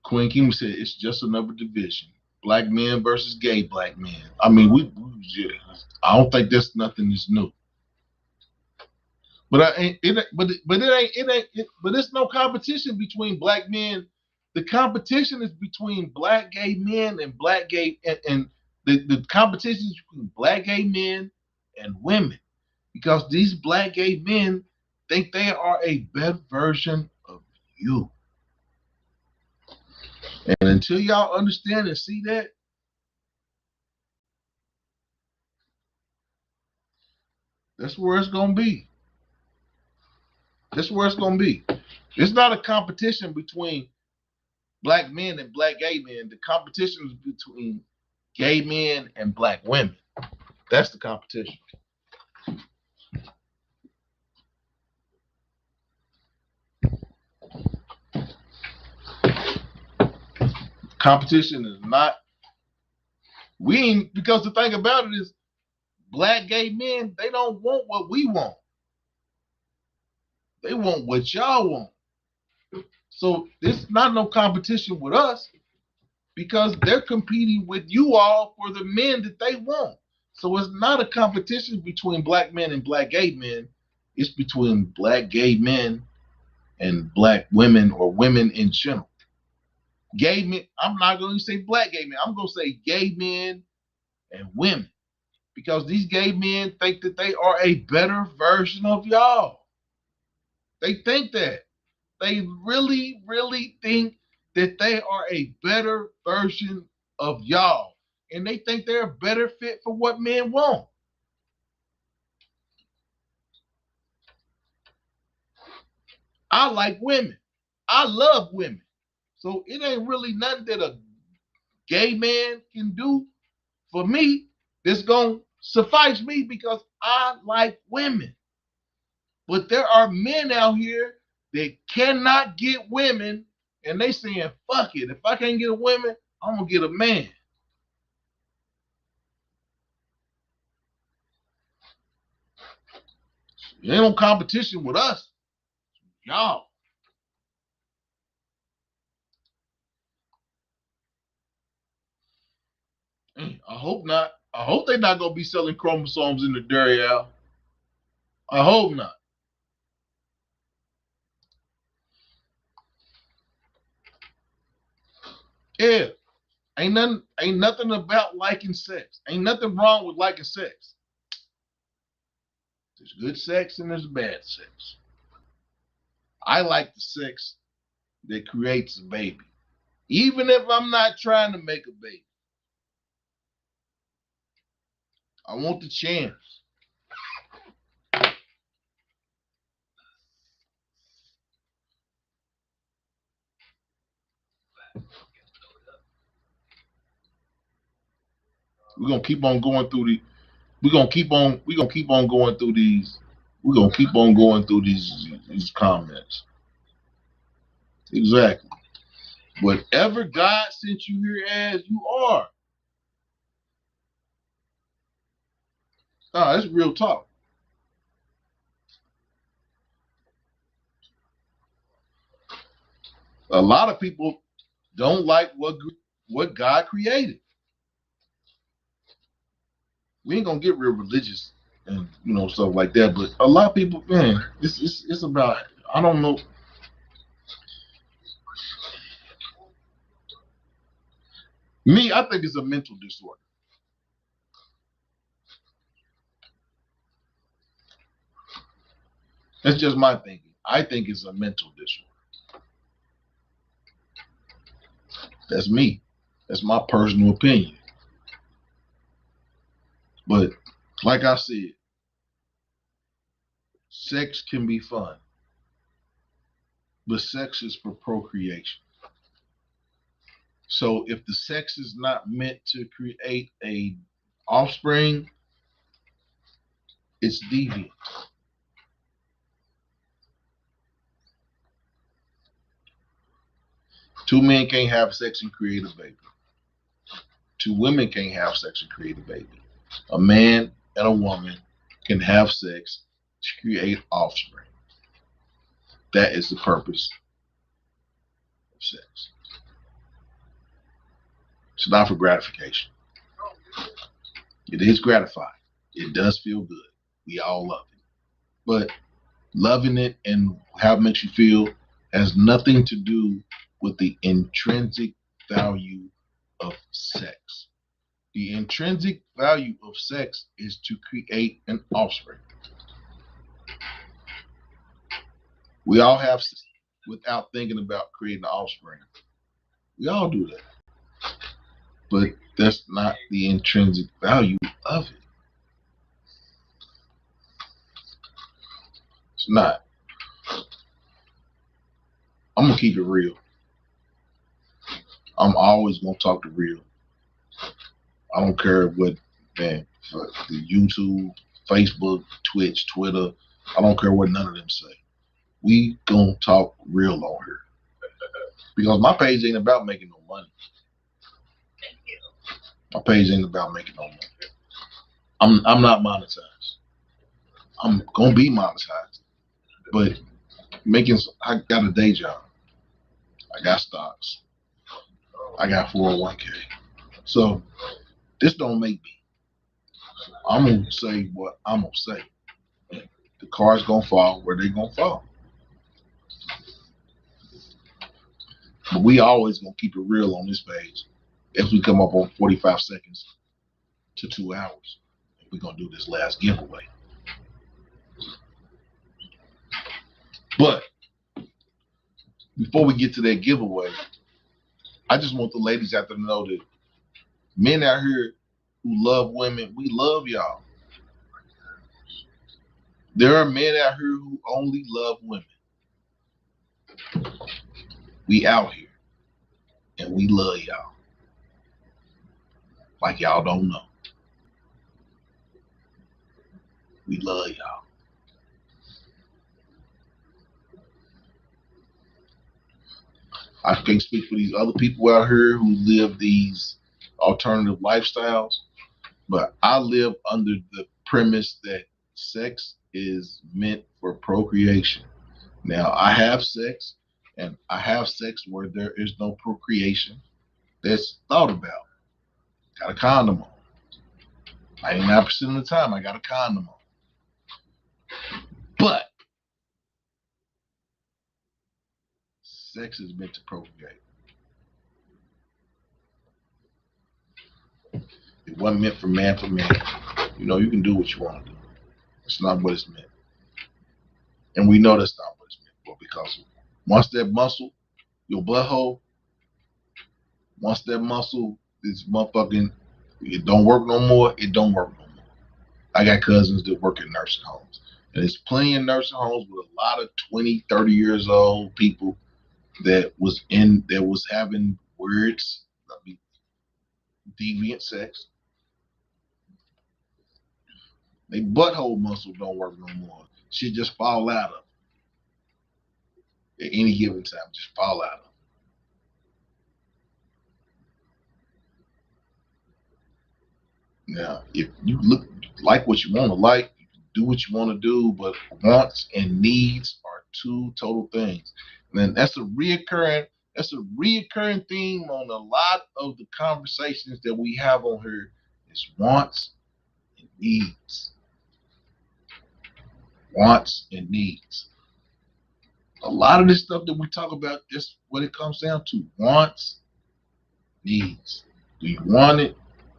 Queen Kim said it's just another division. Black men versus gay black men. I mean, I don't think that's nothing that's new. But I ain't it. But it ain't it ain't. It, but there's no competition between black men. The competition is between black gay men and black gay and the competition is between black gay men and women because these black gay men think they are a better version of you. And until y'all understand and see that, that's where it's gonna be. That's where it's gonna be. It's not a competition between black men and black gay men. The competition is between gay men and black women. That's the competition. Competition is not we ain't because the thing about it is black gay men, they don't want what we want. They want what y'all want. So it's not no competition with us because they're competing with you all for the men that they want. So it's not a competition between black men and black gay men. It's between black gay men and black women or women in general. Gay men, I'm not going to say black gay men. I'm going to say gay men and women because these gay men think that they are a better version of y'all. They think that. They really, really think that they are a better version of y'all. And they think they're a better fit for what men want. I like women. I love women. So it ain't really nothing that a gay man can do for me that's going to suffice me because I like women. But there are men out here that cannot get women and they saying, fuck it. If I can't get a woman, I'm going to get a man. It ain't no competition with us. Y'all. I hope not. I hope they're not going to be selling chromosomes in the dairy aisle. I hope not. Yeah. Ain't nothing about liking sex. Ain't nothing wrong with liking sex. There's good sex and there's bad sex. I like the sex that creates a baby. Even if I'm not trying to make a baby. I want the chance. We're gonna keep on going through the. We're gonna keep on going through these. We're gonna keep on going through these comments. Exactly. Whatever God sent you here as, you are. Nah, that's real talk. A lot of people don't like what God created. We ain't gonna get real religious and stuff like that. But a lot of people, man, it's about, I don't know. Me, I think it's a mental disorder. That's just my thinking. I think it's a mental disorder. That's me. That's my personal opinion. But like I said, sex can be fun, but sex is for procreation. So if the sex is not meant to create a offspring, it's deviant. Two men can't have sex and create a baby. Two women can't have sex and create a baby. A man and a woman can have sex to create offspring. That is the purpose of sex. It's not for gratification. It is gratifying. It does feel good. We all love it. But loving it and how it makes you feel has nothing to do with the intrinsic value of sex. The intrinsic value of sex is to create an offspring. We all have sex without thinking about creating an offspring. We all do that. But that's not the intrinsic value of it. It's not. I'm gonna keep it real. I'm always gonna talk the real. I don't care what, man, the YouTube, Facebook, Twitch, Twitter. I don't care what none of them say. We gonna talk real on here because my page ain't about making no money. My page ain't about making no money. I'm not monetized. I'm gonna be monetized, but I got a day job. I got stocks. I got 401k. So this don't make me. I'm gonna say what I'm gonna say. The cards gonna fall where they gonna fall. But we always gonna keep it real on this page. If we come up on 45 seconds to 2 hours, we're gonna do this last giveaway. But before we get to that giveaway, I just want the ladies out there to know that men out here who love women, we love y'all. There are men out here who only love women. We out here and we love y'all like y'all don't know. We love y'all. I can't speak for these other people out here who live these alternative lifestyles, but I live under the premise that sex is meant for procreation. Now, I have sex, and I have sex where there is no procreation that's thought about. Got a condom on. 99% of the time, I got a condom on. But sex is meant to procreate. It wasn't meant for man for man. You can do what you want to do. It's not what it's meant. And we know that's not what it's meant for because once that muscle, your butthole, once that muscle is motherfucking, it don't work no more, it don't work no more. I got cousins that work in nursing homes. And there's plenty of nursing homes with a lot of 20, 30 years old people that was having words, deviant sex. Their butthole muscle don't work no more. Shit just fall out of at any given time. Just fall out of. Now, if you look like what you want to like, you can do what you want to do, but wants and needs are two total things. And then that's a reoccurring theme on a lot of the conversations that we have on here is wants and needs. Wants and needs. A lot of this stuff that we talk about, that's what it comes down to. Wants, needs. Do you want it?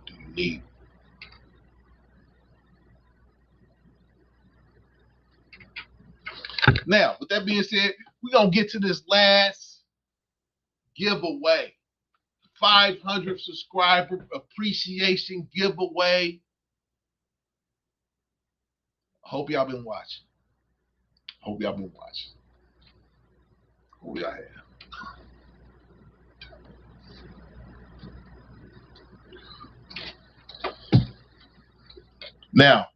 Do you need it? Now, with that being said, we're going to get to this last giveaway. 500 subscriber appreciation giveaway. Hope y'all been watching. Hope y'all been watching. Hope y'all have. Now,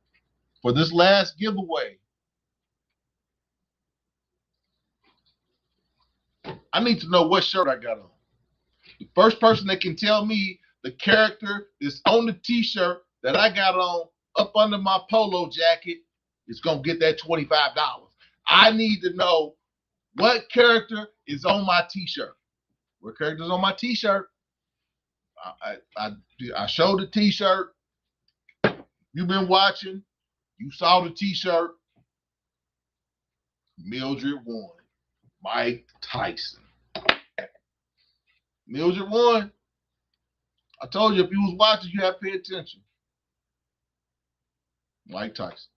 for this last giveaway, I need to know what shirt I got on. The first person that can tell me the character that's on the t-shirt that I got on up under my polo jacket is going to get that $25. I need to know what character is on my t-shirt. What character is on my t-shirt? I showed the t-shirt. You've been watching. You saw the t-shirt. Mildred won. Mike Tyson. Mildred won. I told you if you was watching, you had to pay attention. Mike Tyson.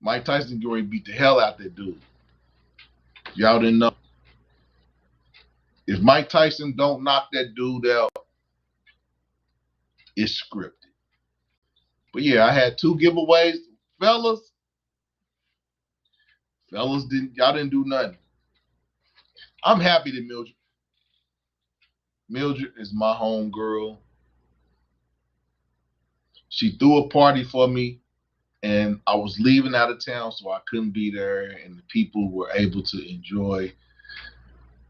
Mike Tyson going to beat the hell out that dude. Y'all didn't know. If Mike Tyson don't knock that dude out, it's scripted. But yeah, I had two giveaways. Fellas y'all didn't do nothing. I'm happy that Mildred is my home girl. She threw a party for me, and I was leaving out of town, so I couldn't be there, and the people were able to enjoy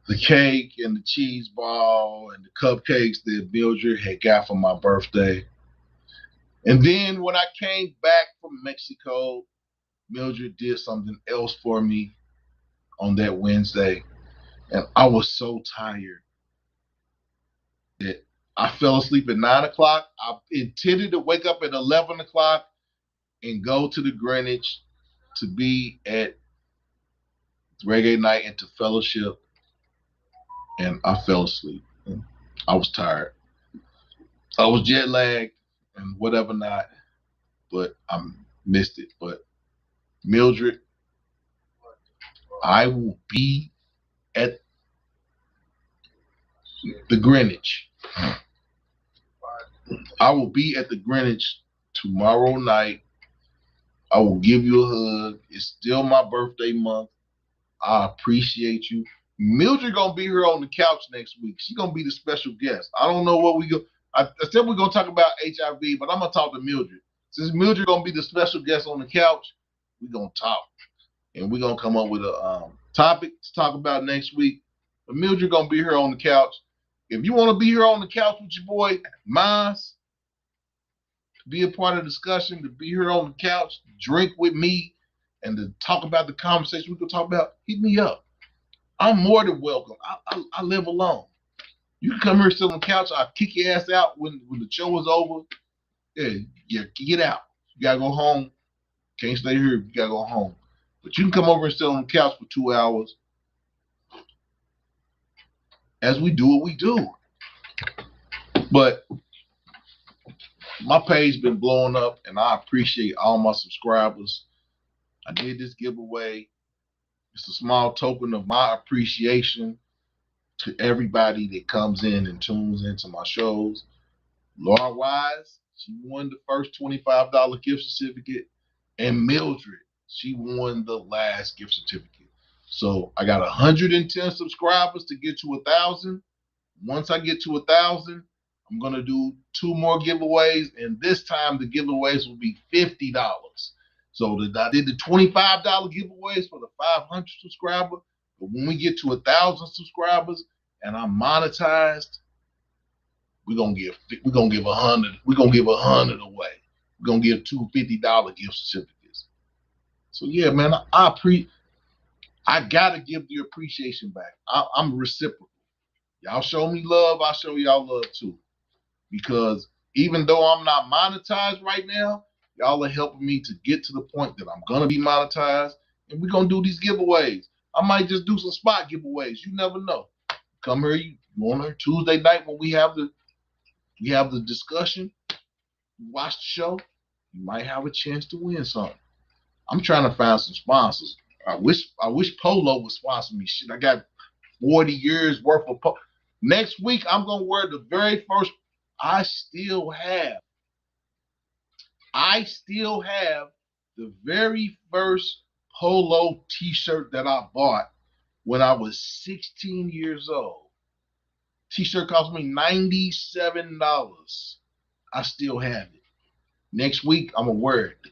the cake and the cheese ball and the cupcakes that Mildred had got for my birthday. And then when I came back from Mexico, Mildred did something else for me on that Wednesday. And I was so tired that I fell asleep at 9 o'clock. I intended to wake up at 11 o'clock and go to the Greenwich to be at reggae night and to fellowship. And I fell asleep. I was tired. I was jet lagged and whatever not, but I missed it. But Mildred, I will be at the Greenwich. I will be at the Greenwich tomorrow night. I will give you a hug. It's still my birthday month. I appreciate you. Mildred gonna be here on the couch next week. She gonna be the special guest. I don't know what we go. I said we're gonna talk about HIV, but I'm gonna talk to Mildred. Since Mildred gonna be the special guest on the couch, we're gonna talk, and we're gonna come up with a topic to talk about next week. But Mildred gonna be here on the couch. If you want to be here on the couch with your boy Maas, to be a part of the discussion, to be here on the couch, drink with me, and to talk about the conversation we can talk about, hit me up. I'm more than welcome. I live alone. You can come here, sit on the couch. I'll kick your ass out when the show is over. Yeah, get out. You gotta go home. Can't stay here. You gotta go home. But you can come over and sit on the couch for 2 hours as we do what we do. But my page been blowing up, and I appreciate all my subscribers. I did this giveaway. It's a small token of my appreciation to everybody that comes in and tunes into my shows. Laura Wise, she won the first $25 gift certificate. And Mildred, she won the last gift certificate. So I got 110 subscribers to get to 1,000. Once I get to 1,000, I'm gonna do 2 more giveaways, and this time the giveaways will be $50. So I did the $25 giveaways for the 500 subscriber, but when we get to 1,000 subscribers and I'm monetized, we're gonna give 100. We're gonna give 100 away. We're gonna give two $50 gift certificates. So yeah, man, I gotta give the appreciation back. I'm reciprocal. Y'all show me love, I show y'all love too. Because even though I'm not monetized right now, y'all are helping me to get to the point that I'm gonna be monetized, and we're gonna do these giveaways. I might just do some spot giveaways. You never know. Come here, you on a Tuesday night when we have the discussion, watch the show, you might have a chance to win something. I'm trying to find some sponsors. I wish Polo would sponsor me. Shit, I got 40 years worth of Polo. Next week I'm gonna wear the very first. I still have the very first Polo T-shirt that I bought when I was 16 years old. T-shirt cost me $97. I still have it. Next week I'm gonna wear it. The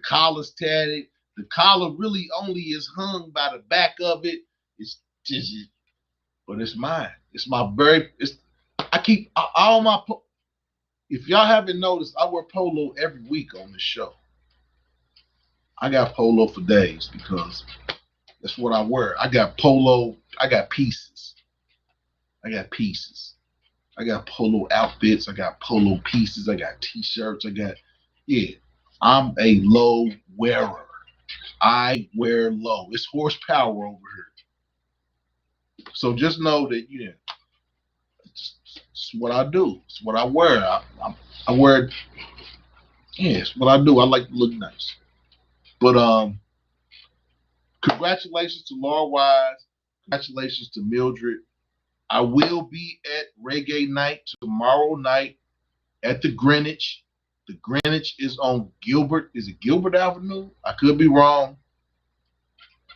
collar's tatted. The collar really only is hung by the back of it. It's just, but it's mine. It's my very. I keep all my. If y'all haven't noticed, I wear polo every week on this show. I got polo for days because that's what I wear. I got polo. I got pieces. I got pieces. I got polo outfits. I got polo pieces. I got t-shirts. Yeah. I'm a low wearer. I wear low. It's horsepower over here. So just know that, it's what I do. It's what I wear. I wear. Yeah, it's what I do. I like to look nice. But congratulations to Laura Wise. Congratulations to Mildred. I will be at Reggae Night tomorrow night at the Greenwich. The Greenwich is on Gilbert. Is it Gilbert Avenue? I could be wrong.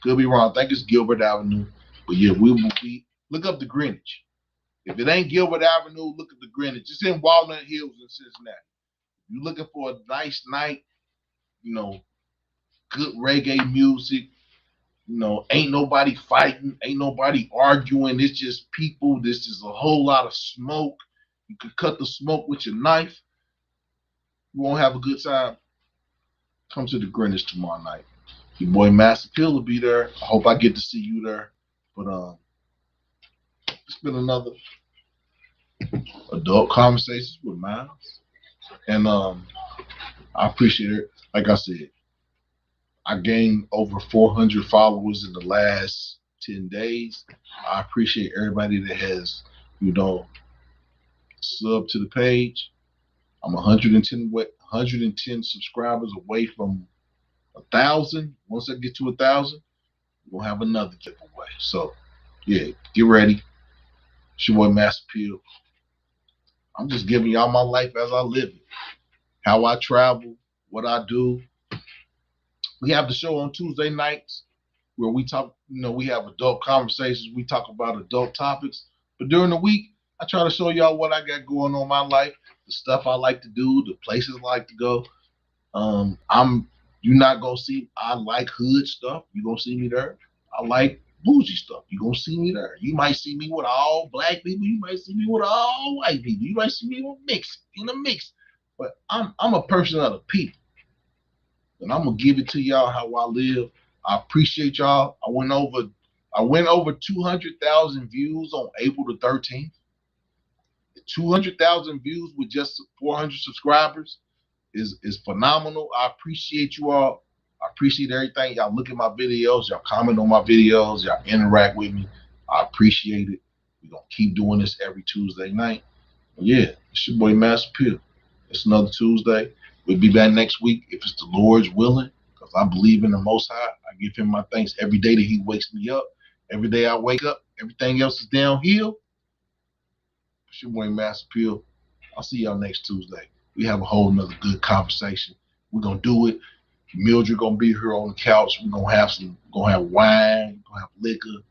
I think it's Gilbert Avenue. But yeah, we will be. Look up the Greenwich. If it ain't Gilbert Avenue, look at the Greenwich. It's in Walnut Hills in Cincinnati. If you're looking for a nice night, good reggae music, ain't nobody fighting, ain't nobody arguing. It's just people. This is a whole lot of smoke. You can cut the smoke with your knife. You won't have a good time. Come to the Greenwich tomorrow night. Your boy Master Pill will be there. I hope I get to see you there. But it's been another adult conversations with Maas, and I appreciate it. Like I said, I gained over 400 followers in the last 10 days. I appreciate everybody that has, subbed to the page. I'm 110 subscribers away from 1,000. Once I get to 1,000, we'll have another giveaway. So, yeah, get ready. It's your boy Master Peel. I'm just giving y'all my life as I live it, how I travel, what I do. We have the show on Tuesday nights where we talk, we have adult conversations. We talk about adult topics. But during the week, I try to show y'all what I got going on in my life, the stuff I like to do, the places I like to go. You're not gonna see. I like hood stuff. You're gonna see me there. I like bougie stuff. You're gonna see me there. You might see me with all black people. You might see me with all white people. You might see me in a mix. But I'm a person of the people, and I'm gonna give it to y'all how I live. I appreciate y'all. I went over 200,000 views on April the 13th. 200,000 views with just 400 subscribers is phenomenal. I appreciate you all. I appreciate everything. Y'all look at my videos. Y'all comment on my videos. Y'all interact with me. I appreciate it. We're going to keep doing this every Tuesday night. And yeah, it's your boy Master Pill. It's another Tuesday. We'll be back next week if it's the Lord's willing, because I believe in the Most High. I give him my thanks every day that he wakes me up. Every day I wake up, everything else is downhill. It's your boy Master Pill. I'll see y'all next Tuesday. We have a whole nother good conversation. We're gonna do it. Mildred gonna be here on the couch. We're gonna have wine, we're gonna have liquor.